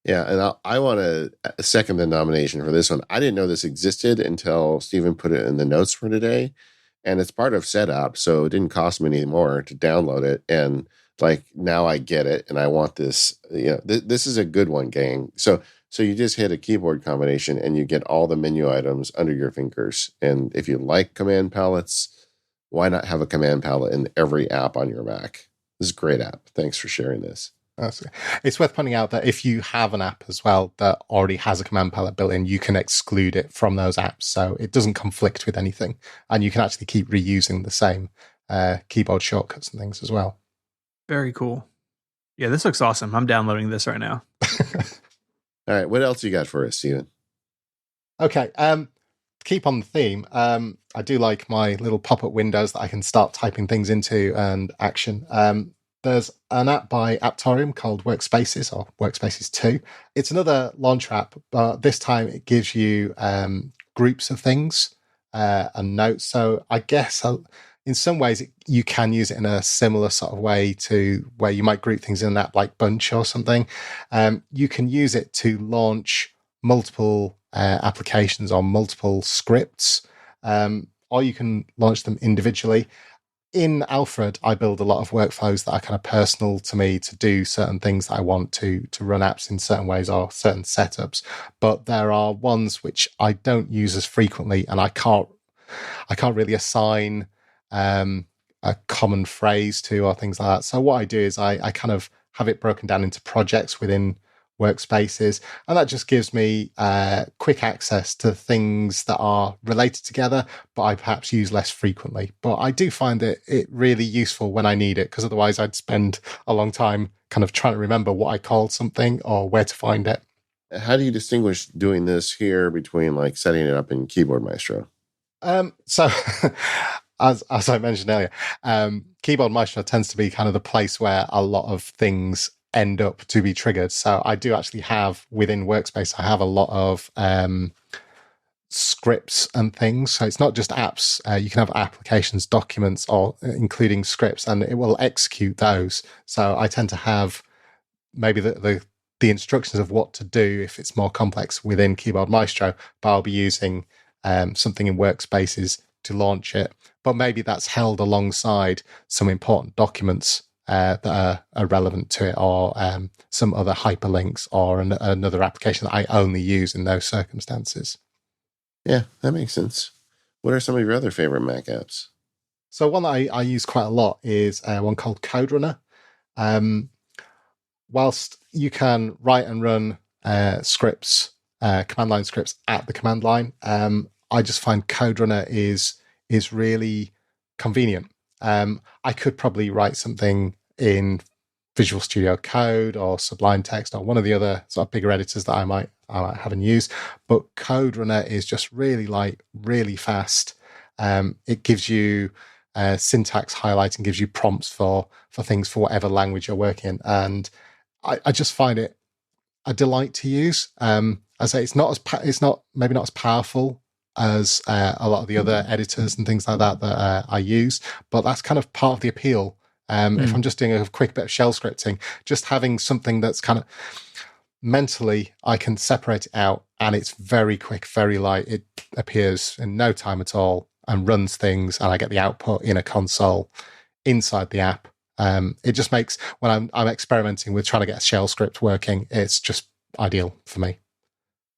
Yeah, and I want to second the nomination for this one. I didn't know this existed until Stephen put it in the notes for today. And it's part of Setup, so it didn't cost me any more to download it. And like now I get it, and I want this. This is a good one, gang. So you just hit a keyboard combination, and you get all the menu items under your fingers. And if you like command palettes, why not have a command palette in every app on your Mac? This is a great app. Thanks for sharing this. It's worth pointing out that if you have an app as well that already has a command palette built in, you can exclude it from those apps, so it doesn't conflict with anything, and you can actually keep reusing the same keyboard shortcuts and things as well. Very cool. Yeah, this looks awesome. I'm downloading this right now. All right, what else you got for us, Stephen? Okay, to keep on the theme, I do like my little pop-up windows that I can start typing things into and action. There's an app by Aptorium called Workspaces or Workspaces 2. It's another launcher app, but this time it gives you groups of things and notes. So I guess in some ways you can use it in a similar sort of way to where you might group things in an app like Bunch or something. You can use it to launch multiple applications or multiple scripts, or you can launch them individually. In Alfred, I build a lot of workflows that are kind of personal to me to do certain things that I want to run apps in certain ways or certain setups. But there are ones which I don't use as frequently, and I can't really assign a common phrase to or things like that. So what I do is I kind of have it broken down into projects within Workspaces, and that just gives me quick access to things that are related together, but I perhaps use less frequently. But I do find it really useful when I need it, because otherwise I'd spend a long time kind of trying to remember what I called something or where to find it. How do you distinguish doing this here between like setting it up in Keyboard Maestro? So as I mentioned earlier, Keyboard Maestro tends to be kind of the place where a lot of things end up to be triggered. So I do actually have within Workspace, I have a lot of scripts and things. So it's not just apps. You can have applications, documents, or including scripts, and it will execute those. So I tend to have maybe the instructions of what to do if it's more complex within Keyboard Maestro, but I'll be using something in Workspaces to launch it. But maybe that's held alongside some important documents that are relevant to it, or some other hyperlinks, or another application that I only use in those circumstances. Yeah, that makes sense. What are some of your other favorite Mac apps? So one that I use quite a lot is one called Code Runner. Whilst you can write and run scripts, command line scripts at the command line, I just find Code Runner is really convenient. I could probably write something in Visual Studio Code or Sublime Text or one of the other sort of bigger editors that I might haven't used, but Code Runner is just really light, really fast. It gives you syntax highlighting, gives you prompts for things for whatever language you're working in. And I just find it a delight to use. I say it's not maybe not as powerful as a lot of the other editors and things like that I use, but that's kind of part of the appeal. If I'm just doing a quick bit of shell scripting, just having something that's kind of mentally, I can separate it out, and it's very quick, very light. It appears in no time at all and runs things, and I get the output in a console inside the app. It just makes, when I'm experimenting with trying to get a shell script working, it's just ideal for me.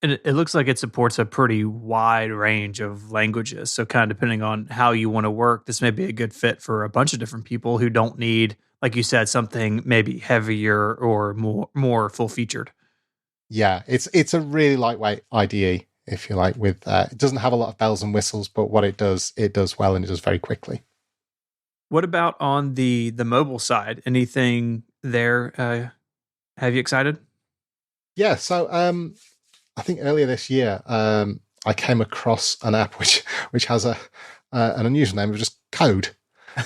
And it looks like it supports a pretty wide range of languages. So kind of depending on how you want to work, this may be a good fit for a bunch of different people who don't need, like you said, something maybe heavier or more full-featured. Yeah, it's a really lightweight IDE, if you like. With it doesn't have a lot of bells and whistles, but what it does well, and it does very quickly. What about on the mobile side? Anything there have you excited? Yeah, so I think earlier this year I came across an app which has an unusual name of just Code.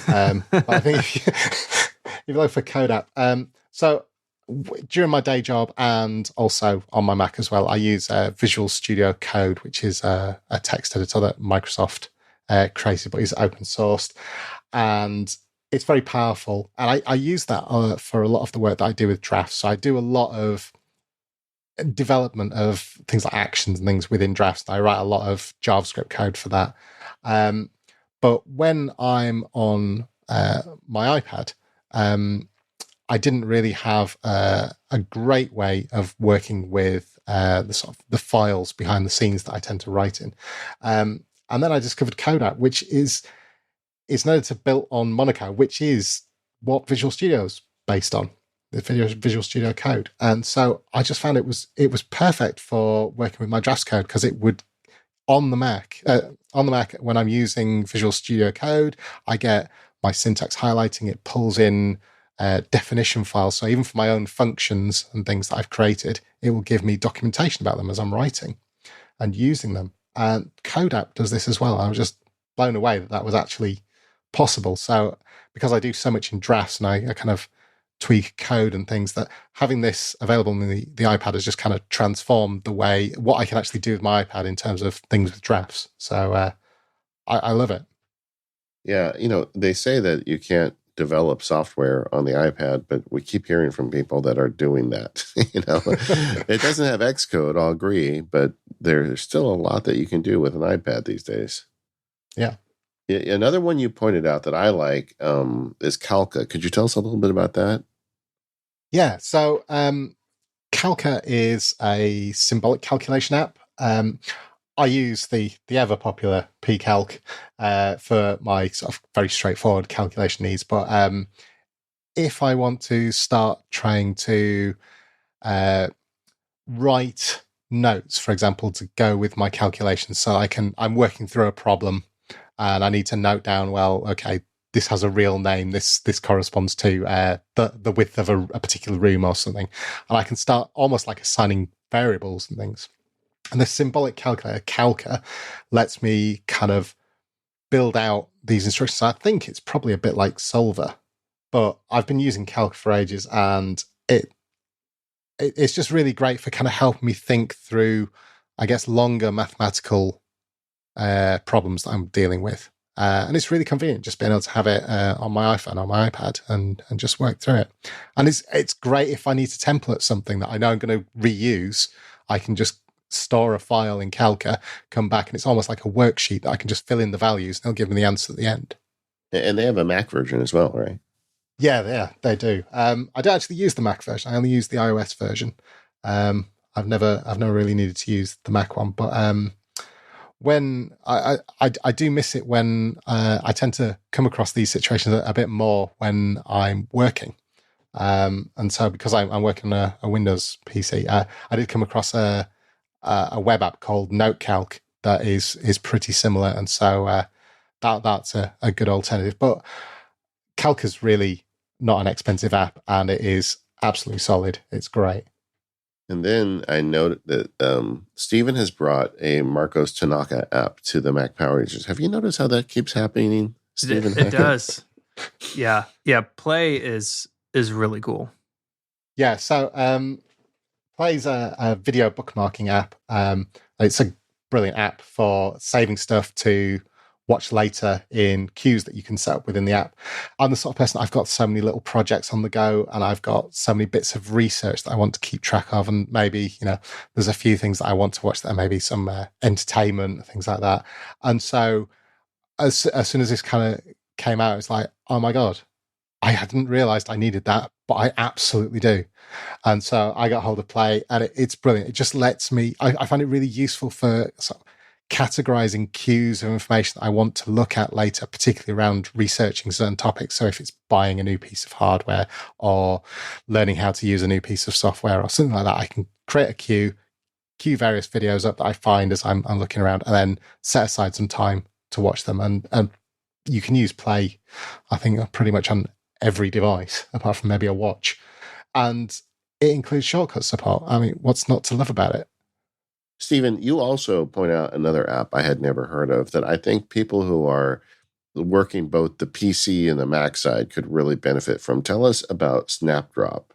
But I think if you look for Code app, during my day job and also on my Mac as well, I use Visual Studio Code, which is a text editor that Microsoft created, but is open sourced. And it's very powerful. And I use that for a lot of the work that I do with drafts. So I do a lot of development of things like actions and things within drafts. I write a lot of JavaScript code for that. But when I'm on my iPad, I didn't really have a great way of working with the files behind the scenes that I tend to write in. And then I discovered Code App, which is an editor built on Monaco, which is what Visual Studio's based on, the Visual Studio Code. And so I just found it was perfect for working with my drafts code, because it would on the Mac when I'm using Visual Studio Code, I get my syntax highlighting. It pulls in definition files. So even for my own functions and things that I've created, it will give me documentation about them as I'm writing and using them. And Code App does this as well. I was just blown away that was actually possible. So because I do so much in drafts and I kind of tweak code and things, that having this available in the iPad has just kind of transformed what I can actually do with my iPad in terms of things with drafts. So I love it. Yeah, they say that you can't develop software on the iPad, but we keep hearing from people that are doing that. It doesn't have Xcode, I'll agree, but there's still a lot that you can do with an iPad these days. Yeah. Another one you pointed out that I like is Calca. Could you tell us a little bit about that? Yeah. So Calca is a symbolic calculation app. I use the ever popular pCalc for my sort of very straightforward calculation needs. But if I want to start trying to write notes, for example, to go with my calculations, so I'm working through a problem and I need to note down, well, okay, this has a real name. This corresponds to the width of a particular room or something, and I can start almost like assigning variables and things. And the symbolic calculator, Calca, lets me kind of build out these instructions. I think it's probably a bit like Solver, but I've been using Calca for ages, and it's just really great for kind of helping me think through, I guess, longer mathematical problems that I'm dealing with. And it's really convenient just being able to have it on my iPhone, on my iPad, and just work through it. And it's great if I need to template something that I know I'm going to reuse. I can just store a file in Calca, come back, and it's almost like a worksheet that I can just fill in the values, and they'll give me the answer at the end. And they have a Mac version as well, right? Yeah, they do. I don't actually use the Mac version. I only use the iOS version. I've never really needed to use the Mac one, but when I do miss it when I tend to come across these situations a bit more when I'm working. And so because I'm working on a Windows PC, I did come across a web app called NoteCalc that is pretty similar, and so that's a good alternative. But Calc is really not an expensive app, and it is absolutely solid. It's great. And then I noted that Stephen has brought a Marcos Tanaka app to the Mac Power Users. Have you noticed how that keeps happening? Stephen. It does. Yeah. Yeah. Play is really cool. Yeah. So Play's a video bookmarking app. It's a brilliant app for saving stuff to watch later in queues that you can set up within the app. I'm the sort of person, I've got so many little projects on the go, and I've got so many bits of research that I want to keep track of. And maybe, there's a few things that I want to watch that are maybe some entertainment, things like that. And so as soon as this kind of came out, it's like, oh my God, I hadn't realized I needed that, but I absolutely do. And so I got hold of Play, and it's brilliant. It just lets me, I find it really useful for sort of categorizing cues of information that I want to look at later, particularly around researching certain topics. So if it's buying a new piece of hardware or learning how to use a new piece of software or something like that, I can create a queue various videos up that I find as I'm looking around, and then set aside some time to watch them. And you can use Play, I think, pretty much on every device, apart from maybe a watch. And it includes shortcut support. I mean, what's not to love about it? Stephen, you also point out another app I had never heard of that I think people who are working both the PC and the Mac side could really benefit from. Tell us about Snapdrop.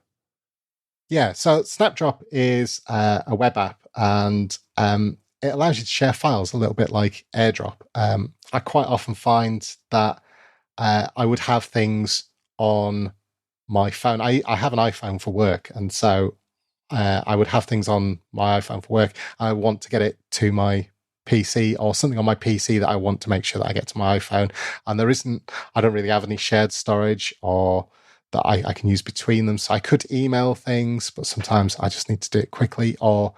Yeah, so Snapdrop is a web app, and it allows you to share files a little bit like AirDrop. I quite often find that I would have things on my phone. I have an iPhone for work, and so I would have things on my iPhone for work. I want to get it to my PC, or something on my PC that I want to make sure that I get to my iPhone. And I don't really have any shared storage or that I can use between them. So I could email things, but sometimes I just need to do it quickly. Or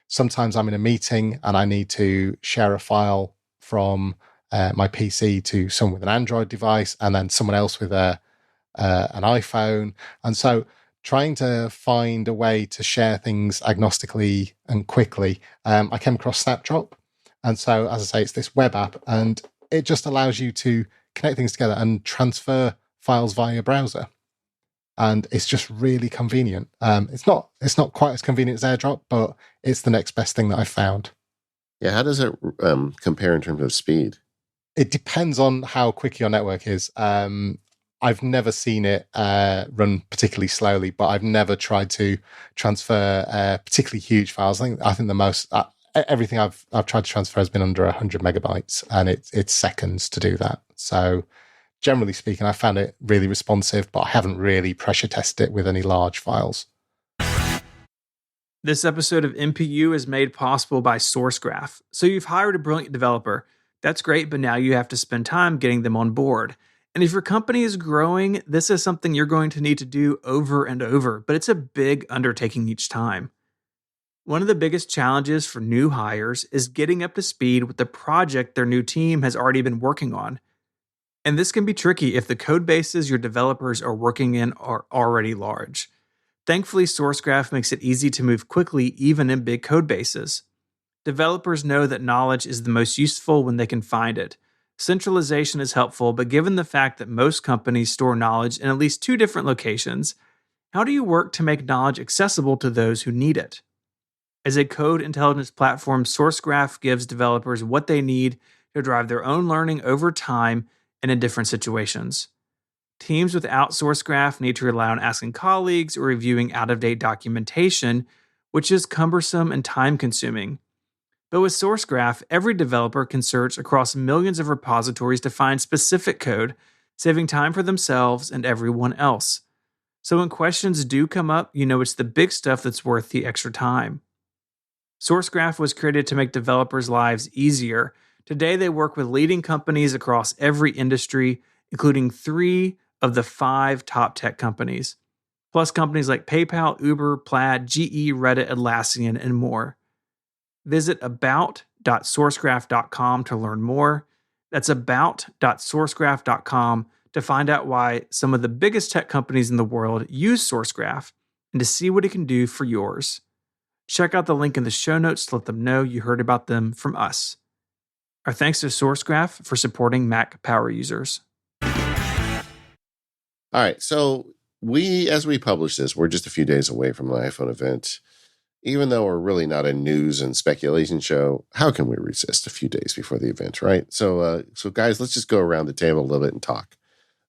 sometimes I'm in a meeting and I need to share a file from my PC to someone with an Android device, and then someone else with an iPhone. And so trying to find a way to share things agnostically and quickly, I came across Snapdrop. And so, as I say, it's this web app, and it just allows you to connect things together and transfer files via your browser. And it's just really convenient. It's not quite as convenient as AirDrop, but it's the next best thing that I've found. Yeah, how does it compare in terms of speed? It depends on how quick your network is. I've never seen it run particularly slowly, but I've never tried to transfer particularly huge files. I think the most everything I've tried to transfer has been under 100 megabytes, and it's seconds to do that. So generally speaking, I found it really responsive, but I haven't really pressure tested it with any large files. This episode of MPU is made possible by SourceGraph. So you've hired a brilliant developer. That's great, but now you have to spend time getting them on board. And if your company is growing, this is something you're going to need to do over and over, but it's a big undertaking each time. One of the biggest challenges for new hires is getting up to speed with the project their new team has already been working on. And this can be tricky if the code bases your developers are working in are already large. Thankfully, SourceGraph makes it easy to move quickly even in big code bases. Developers know that knowledge is the most useful when they can find it. Centralization is helpful, but given the fact that most companies store knowledge in at least 2 different locations, how do you work to make knowledge accessible to those who need it? As a code intelligence platform, SourceGraph gives developers what they need to drive their own learning over time and in different situations. Teams without SourceGraph need to rely on asking colleagues or reviewing out-of-date documentation, which is cumbersome and time-consuming. But with SourceGraph, every developer can search across millions of repositories to find specific code, saving time for themselves and everyone else. So when questions do come up, you know it's the big stuff that's worth the extra time. SourceGraph was created to make developers' lives easier. Today, they work with leading companies across every industry, including 3 of the 5 top tech companies, plus companies like PayPal, Uber, Plaid, GE, Reddit, Atlassian, and more. Visit about.sourcegraph.com to learn more. That's about.sourcegraph.com to find out why some of the biggest tech companies in the world use SourceGraph and to see what it can do for yours. Check out the link in the show notes to let them know you heard about them from us. Our thanks to SourceGraph for supporting Mac power users. All right, so as we publish this, we're just a few days away from the iPhone event. even though we're really not a news and speculation show, how can we resist a few days before the event, right? So guys, let's just go around the table a little bit and talk.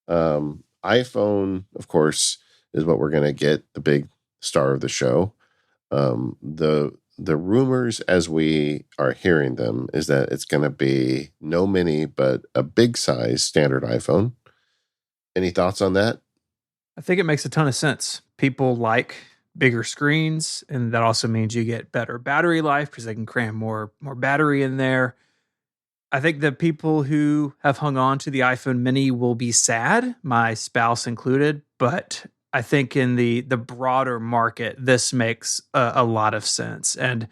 iPhone, of course, is what we're going to get, the big star of the show. The rumors, as we are hearing them, is that it's going to be no mini, but a big size standard iPhone. Any thoughts on that? I think it makes a ton of sense. People like bigger screens, and that also means you get better battery life because they can cram more battery in there. I think the people who have hung on to the iPhone mini will be sad, my spouse included, but I think in the broader market, this makes a lot of sense. And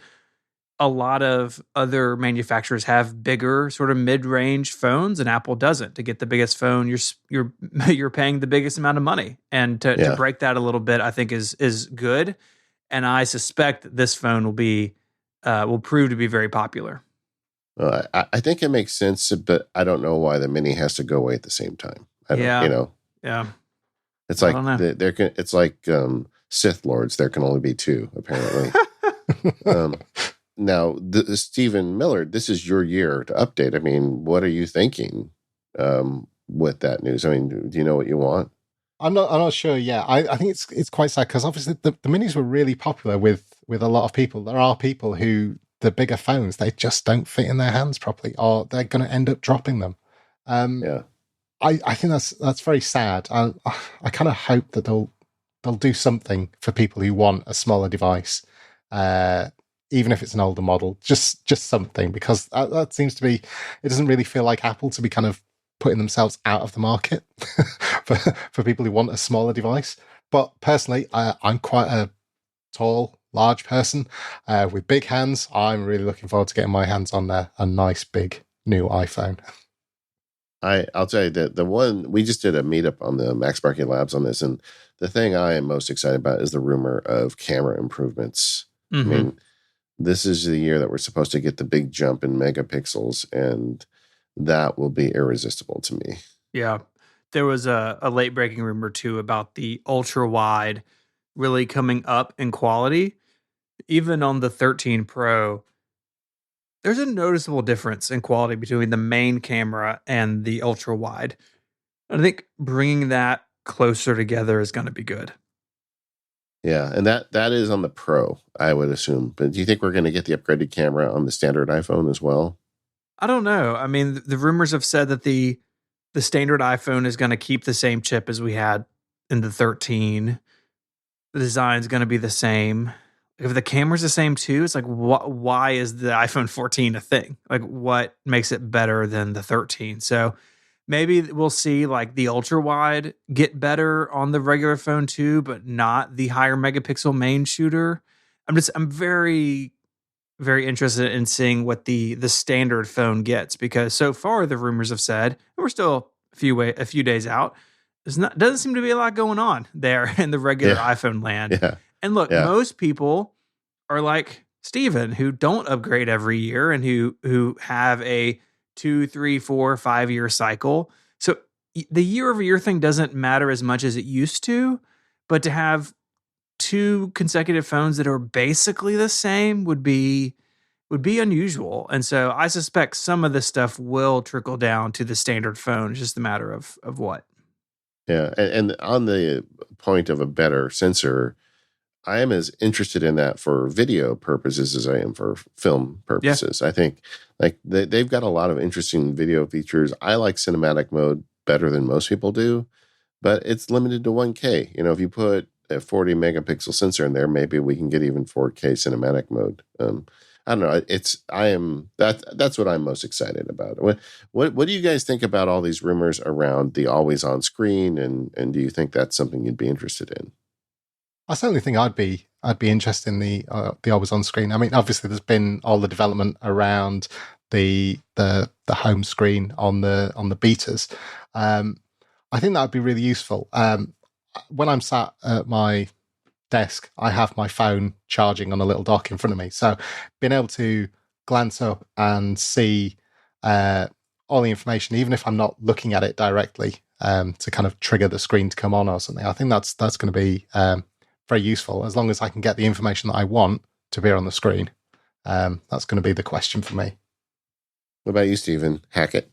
a lot of other manufacturers have bigger sort of mid-range phones, and Apple doesn't. To get the biggest phone, you're paying the biggest amount of money, and to break that a little bit, I think is good. And I suspect this phone will prove to be very popular. I think it makes sense, but I don't know why the mini has to go away at the same time. Yeah. It's like it's like Sith Lords. There can only be two, apparently. Now, Stephen Millard, this is your year to update. I mean, what are you thinking with that news? I mean, do you know what you want? I'm not sure. Yeah, I think it's quite sad because obviously the minis were really popular with a lot of people. There are people who the bigger phones, they just don't fit in their hands properly, or they're going to end up dropping them. I think that's very sad. I kind of hope that they'll do something for people who want a smaller device. Even if it's an older model, just something, because that seems to be, it doesn't really feel like Apple to be kind of putting themselves out of the market for people who want a smaller device. But personally, I'm quite a tall, large person with big hands. I'm really looking forward to getting my hands on a nice, big, new iPhone. I'll tell you that the one, we just did a meetup on the Max Market Labs on this, and the thing I am most excited about is the rumor of camera improvements. Mm-hmm. I mean, this is the year that we're supposed to get the big jump in megapixels, and that will be irresistible to me. Yeah. There was a late breaking rumor too about the ultra wide really coming up in quality. Even on the 13 Pro, there's a noticeable difference in quality between the main camera and the ultra wide. I think bringing that closer together is going to be good. Yeah, and that is on the Pro, I would assume. But do you think we're going to get the upgraded camera on the standard iPhone as well? I don't know. I mean, the rumors have said that the standard iPhone is going to keep the same chip as we had in the 13. The design is going to be the same. If the camera's the same too, it's like, why is the iPhone 14 a thing? Like, what makes it better than the 13? So maybe we'll see like the ultra wide get better on the regular phone too, but not the higher megapixel main shooter. I'm very, very interested in seeing what the standard phone gets, because so far the rumors have said, and we're still a few days out, doesn't seem to be a lot going on there in the regular iPhone land. Yeah. And look, most people are like Steven, who don't upgrade every year and who have a 2, 3, 4, 5 year cycle. So the year-over-year thing doesn't matter as much as it used to, but to have 2 consecutive phones that are basically the same would be unusual. And so I suspect some of this stuff will trickle down to the standard phone. It's just a matter of what. Yeah, and on the point of a better sensor, I am as interested in that for video purposes as I am for film purposes. Yeah. I think like they've got a lot of interesting video features. I like cinematic mode better than most people do, but it's limited to 1K. You know, if you put a 40 megapixel sensor in there, maybe we can get even 4K cinematic mode. I don't know. That's what I'm most excited about. What do you guys think about all these rumors around the always on screen, and do you think that's something you'd be interested in? I certainly think I'd be interested in the always on screen. I mean, obviously there's been all the development around the home screen on the betas. I think that would be really useful. When I'm sat at my desk, I have my phone charging on a little dock in front of me. So being able to glance up and see all the information, even if I'm not looking at it directly, to kind of trigger the screen to come on or something, I think that's going to be very useful, as long as I can get the information that I want to appear on the screen. That's going to be the question for me. What about you, Stephen? Hackett?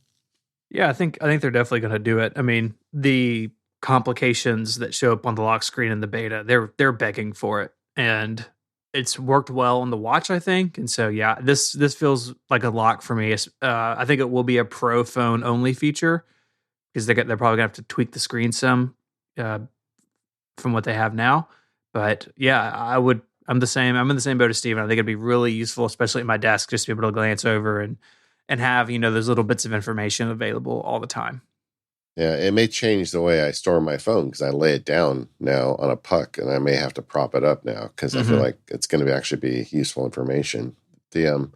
Yeah, I think they're definitely going to do it. I mean, the complications that show up on the lock screen in the beta, they're begging for it, and it's worked well on the watch, I think. And so, yeah, this feels like a lock for me. I think it will be a Pro phone only feature because they're probably gonna have to tweak the screen some uh, from what they have now. But yeah, I'm the same. I'm in the same boat as Steven. I think it'd be really useful, especially at my desk, just to be able to glance over and have those little bits of information available all the time. Yeah, it may change the way I store my phone because I lay it down now on a puck, and I may have to prop it up now because I feel like it's going to actually be useful information. One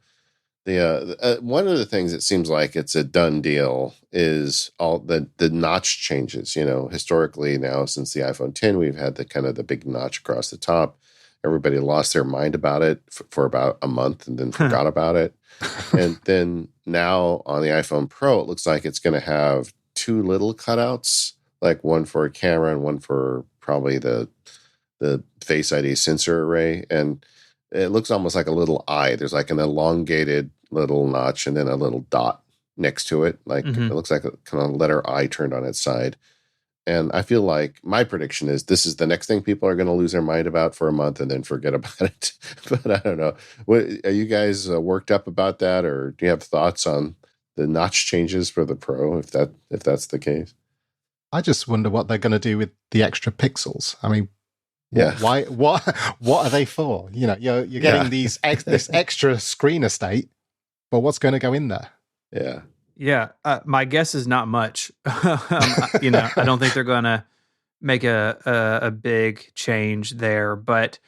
of the things that seems like it's a done deal is all the notch changes. Historically now since the iPhone 10, we've had the big notch across the top. Everybody lost their mind about it for about a month and then forgot about it. And then now on the iPhone Pro, it looks like it's going to have two little cutouts, like one for a camera and one for probably the Face ID sensor array. And it looks almost like a little eye. There's like an elongated little notch and then a little dot next to it. Like it looks like a kind of letter I turned on its side. And I feel like my prediction is this is the next thing people are going to lose their mind about for a month and then forget about it. But I don't know. Are you guys worked up about that, or do you have thoughts on the notch changes for the Pro if that's the case? I just wonder what they're going to do with the extra pixels. I mean, yeah, why? What are they for? You're getting this extra screen estate, but what's going to go in there? Yeah. Yeah, my guess is not much. I don't think they're going to make a big change there. But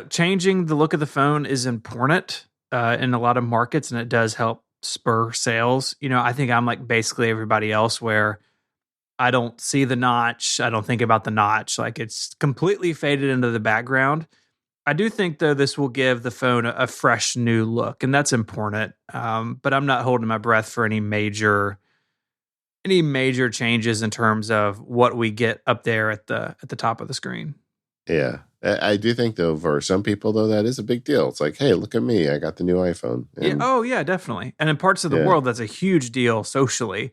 changing the look of the phone is important in a lot of markets, and it does help spur sales. I think I'm like basically everybody else, where I don't see the notch. I don't think about the notch. Like it's completely faded into the background. I do think, though, this will give the phone a fresh new look, and that's important. But I'm not holding my breath for any major changes in terms of what we get up there at the top of the screen. Yeah, I do think, though, for some people, though, that is a big deal. It's like, hey, look at me, I got the new iPhone. And, yeah, definitely. And in parts of the world, that's a huge deal socially,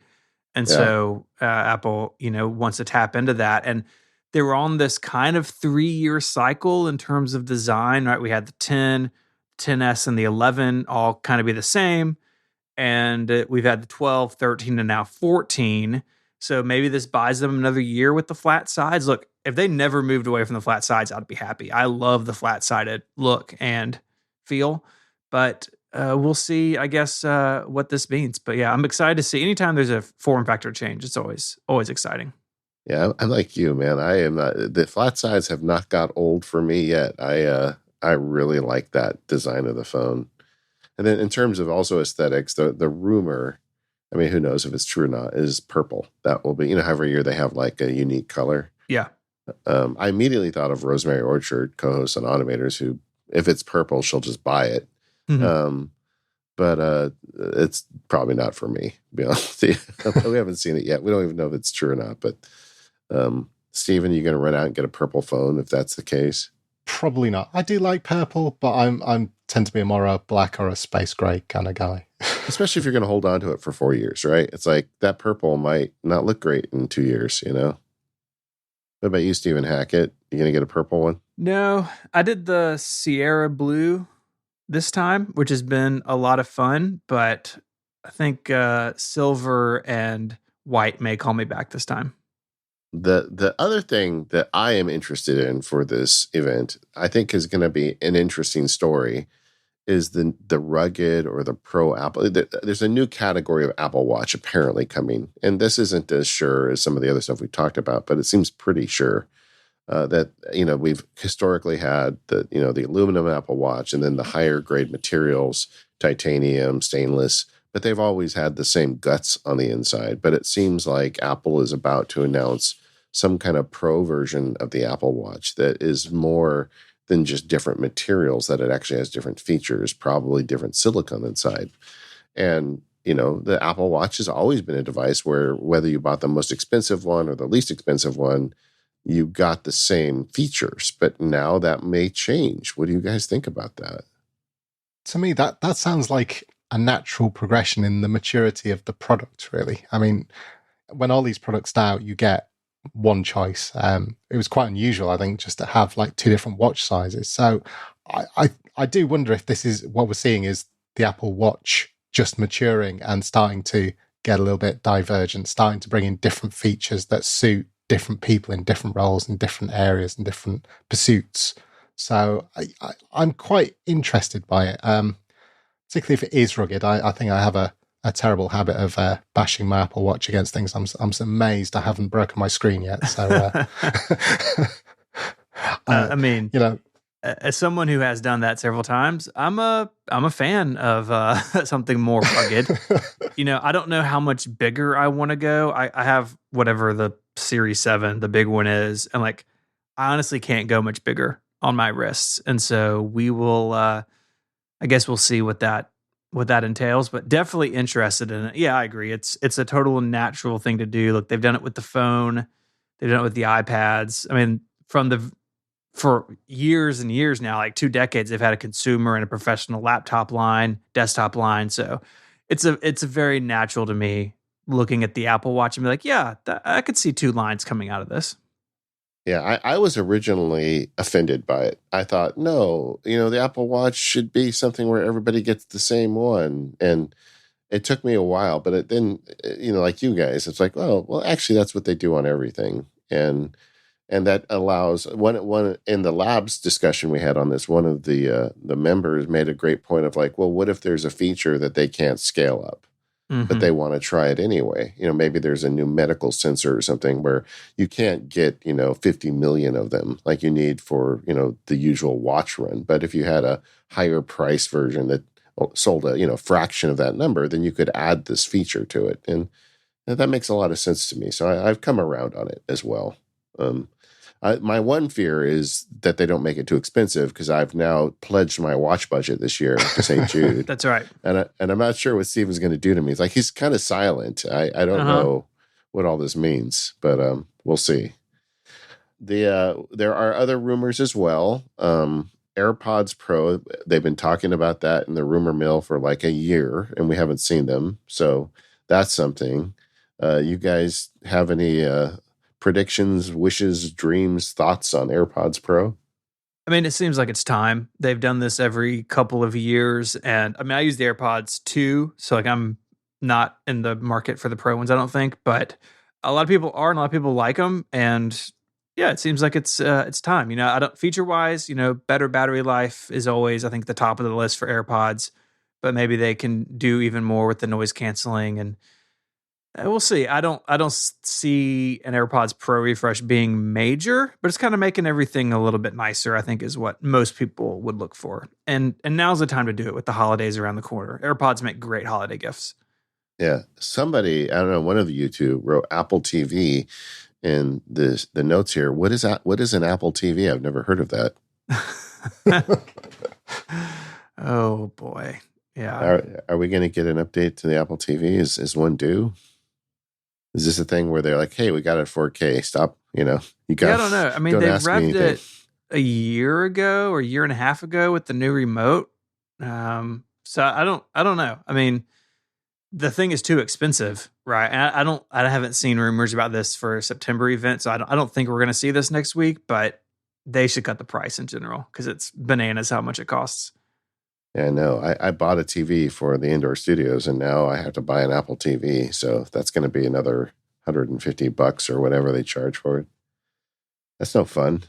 and so Apple, wants to tap into that. And they were on this kind of 3-year cycle in terms of design, right? We had the 10, 10S, and the 11 all kind of be the same. And we've had the 12, 13, and now 14. So maybe this buys them another year with the flat sides. Look, if they never moved away from the flat sides, I'd be happy. I love the flat-sided look and feel. But we'll see, I guess, what this means. But yeah, I'm excited to see. Anytime there's a form factor change, it's always exciting. Yeah, I'm like you, man. I am not. The flat sides have not got old for me yet. I really like that design of the phone. And then in terms of also aesthetics, the rumor, I mean, who knows if it's true or not, is purple. That will be, every year they have like a unique color. Yeah. I immediately thought of Rosemary Orchard, co-host on Automators, who, if it's purple, she'll just buy it. But it's probably not for me, to be honest. We haven't seen it yet. We don't even know if it's true or not. But Stephen, you going to run out and get a purple phone if that's the case? Probably not. I do like purple, but I'm tend to be more a black or a space gray kind of guy. Especially if you're going to hold on to it for 4 years, right? It's like that purple might not look great in 2 years, What about you, Stephen Hackett? You going to get a purple one? No, I did the Sierra Blue this time, which has been a lot of fun, but I think silver and white may call me back this time. The other thing that I am interested in for this event, I think is going to be an interesting story, is the rugged or the pro Apple. There's a new category of Apple Watch apparently coming, and this isn't as sure as some of the other stuff we talked about, but it seems pretty sure that we've historically had the aluminum Apple Watch and then the higher grade materials, titanium, stainless. But they've always had the same guts on the inside. But it seems like Apple is about to announce some kind of pro version of the Apple Watch that is more than just different materials, that it actually has different features, probably different silicon inside. And, the Apple Watch has always been a device where whether you bought the most expensive one or the least expensive one, you got the same features, but now that may change. What do you guys think about that? To me, that sounds like a natural progression in the maturity of the product, really. I mean, when all these products are out, you get one choice. It was quite unusual, I think, just to have like two different watch sizes. So I do wonder if this is what we're seeing is the Apple Watch just maturing and starting to get a little bit divergent, starting to bring in different features that suit different people in different roles in different areas and different pursuits. So I'm quite interested by it, particularly if it is rugged. I think I have a terrible habit of bashing my Apple Watch against things. I'm amazed I haven't broken my screen yet. So, I mean, as someone who has done that several times, I'm a fan of something more rugged. I don't know how much bigger I want to go. I have whatever the Series 7, the big one is, and like I honestly can't go much bigger on my wrists. And so we will I guess we'll see what that entails, but definitely interested in it. Yeah, I agree. It's a total natural thing to do. Look, they've done it with the phone, they've done it with the iPads. I mean, for years and years now, like 2 decades, they've had a consumer and a professional laptop line, desktop line. So it's very natural to me looking at the Apple Watch and be like, yeah, I could see 2 lines coming out of this. Yeah, I was originally offended by it. I thought, no, the Apple Watch should be something where everybody gets the same one. And it took me a while, but then, like you guys, it's like, oh, well, actually, that's what they do on everything. And that allows one in the labs discussion we had on this, one of the members made a great point of like, well, what if there's a feature that they can't scale up? But they want to try it anyway. Maybe there's a new medical sensor or something where you can't get, 50 million of them like you need for, the usual watch run. But if you had a higher price version that sold a, fraction of that number, then you could add this feature to it. And that makes a lot of sense to me. So I've come around on it as well. My one fear is that they don't make it too expensive because I've now pledged my watch budget this year to St. Jude. That's right. And I'm not sure what Stephen's going to do to me. It's like he's kind of silent. I don't know what all this means, but we'll see. There are other rumors as well. AirPods Pro, they've been talking about that in the rumor mill for like a year, and we haven't seen them. So that's something. You guys have any predictions, wishes, dreams, thoughts on AirPods Pro? I mean, it seems like it's time. They've done this every couple of years. And I mean, I use the AirPods too. So like I'm not in the market for the Pro ones, I don't think. But a lot of people are and a lot of people like them. And yeah, it seems like it's time. I don't feature wise, better battery life is always, I think, the top of the list for AirPods. But maybe they can do even more with the noise canceling, and we'll see. I don't see an AirPods Pro refresh being major, but it's kind of making everything a little bit nicer, I think, is what most people would look for. And now's the time to do it with the holidays around the corner. AirPods make great holiday gifts. Yeah. Somebody, I don't know, one of you two wrote Apple TV in the notes here. What is an Apple TV? I've never heard of that. Oh boy. Yeah. Are we going to get an update to the Apple TV? Is one due? Is this a thing where they're like, hey, we got it 4K. Stop, you got. Yeah, I don't know. I mean, they revved it a year ago or a year and a half ago with the new remote. So I don't know. I mean, the thing is too expensive, right? And I haven't seen rumors about this for a September event, so I don't think we're going to see this next week. But they should cut the price in general because it's bananas how much it costs. Yeah, no, I bought a TV for the indoor studios, and now I have to buy an Apple TV. So that's going to be another $150 or whatever they charge for it. That's no fun.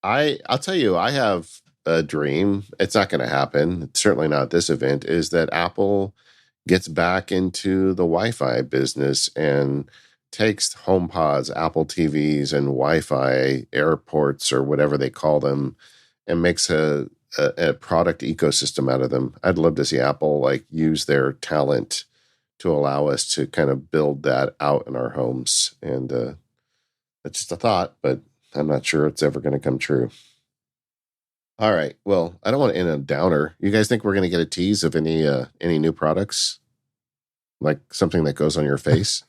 I'll tell you, I have a dream. It's not going to happen. It's certainly not this event. Is that Apple gets back into the Wi-Fi business and takes HomePods, Apple TVs, and Wi-Fi airports or whatever they call them, and makes a product ecosystem out of them. I'd love to see Apple use their talent to allow us to kind of build that out in our homes. And that's just a thought, but I'm not sure it's ever going to come true. All right. Well, I don't want to end on a downer. You guys think we're going to get a tease of any new products? Like something that goes on your face?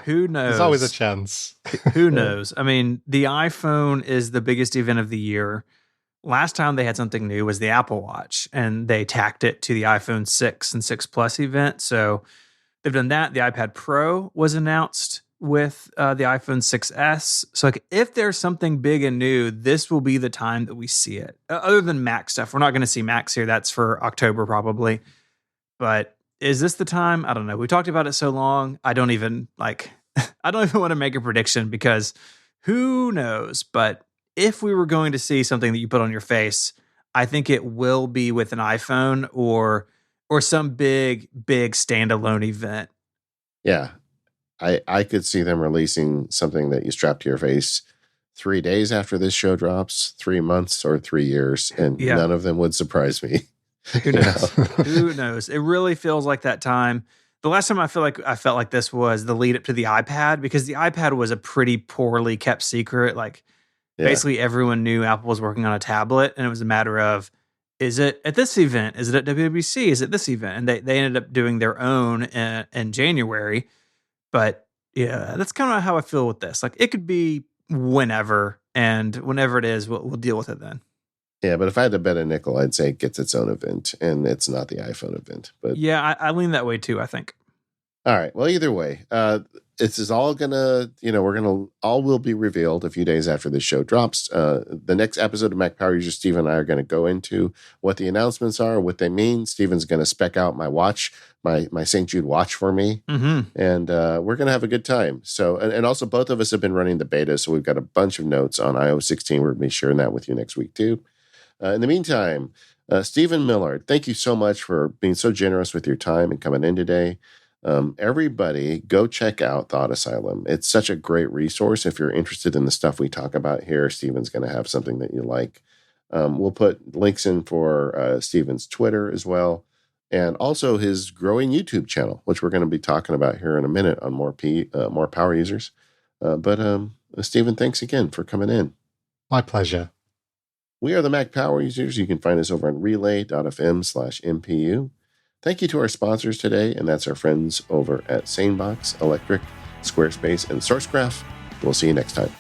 Who knows? There's always a chance. Who knows? I mean, the iPhone is the biggest event of the year. Last time they had something new was the Apple Watch, and they tacked it to the iPhone 6 and 6 Plus event. So they've done that. The iPad Pro was announced with the iPhone 6S. So like, if there's something big and new, this will be the time that we see it. Other than Mac stuff, we're not going to see Macs here. That's for October probably. But is this the time? I don't know. We talked about it so long. I don't even want to make a prediction because who knows? But if we were going to see something that you put on your face, I think it will be with an iPhone or some big standalone event. Yeah. I could see them releasing something that you strap to your face 3 days after this show drops, 3 months or 3 years, and none of them would surprise me. Who knows? Who knows? It really feels like that time. The last time I felt like this was the lead up to the iPad, because the iPad was a pretty poorly kept secret. Like basically everyone knew Apple was working on a tablet, and it was a matter of, is it at this event? Is it at WWDC? Is it this event? And they ended up doing their own in January. But yeah, that's kind of how I feel with this. Like it could be whenever, and whenever it is, we'll deal with it then. Yeah, but if I had to bet a nickel, I'd say it gets its own event, and it's not the iPhone event. But yeah, I lean that way too, I think. All right. Well, either way, this is all all will be revealed a few days after this show drops. The next episode of Mac Power Users, Steve and I are going to go into what the announcements are, what they mean. Steven's going to spec out my watch, my St. Jude watch for me. Mm-hmm. And we're going to have a good time. So, and also both of us have been running the beta. So we've got a bunch of notes on iOS 16. We're going to be sharing that with you next week too. In the meantime, Stephen Millard, thank you so much for being so generous with your time and coming in today. Everybody go check out Thought Asylum. It's such a great resource. If you're interested in the stuff we talk about here, Stephen's going to have something that you like. We'll put links in for Stephen's Twitter as well, and also his growing YouTube channel, which we're going to be talking about here in a minute on more power users. But Stephen, thanks again for coming in. My pleasure. We are the Mac Power Users. You can find us over on relay.fm/MPU. Thank you to our sponsors today, and that's our friends over at SaneBox, Electric, Squarespace, and SourceGraph. We'll see you next time.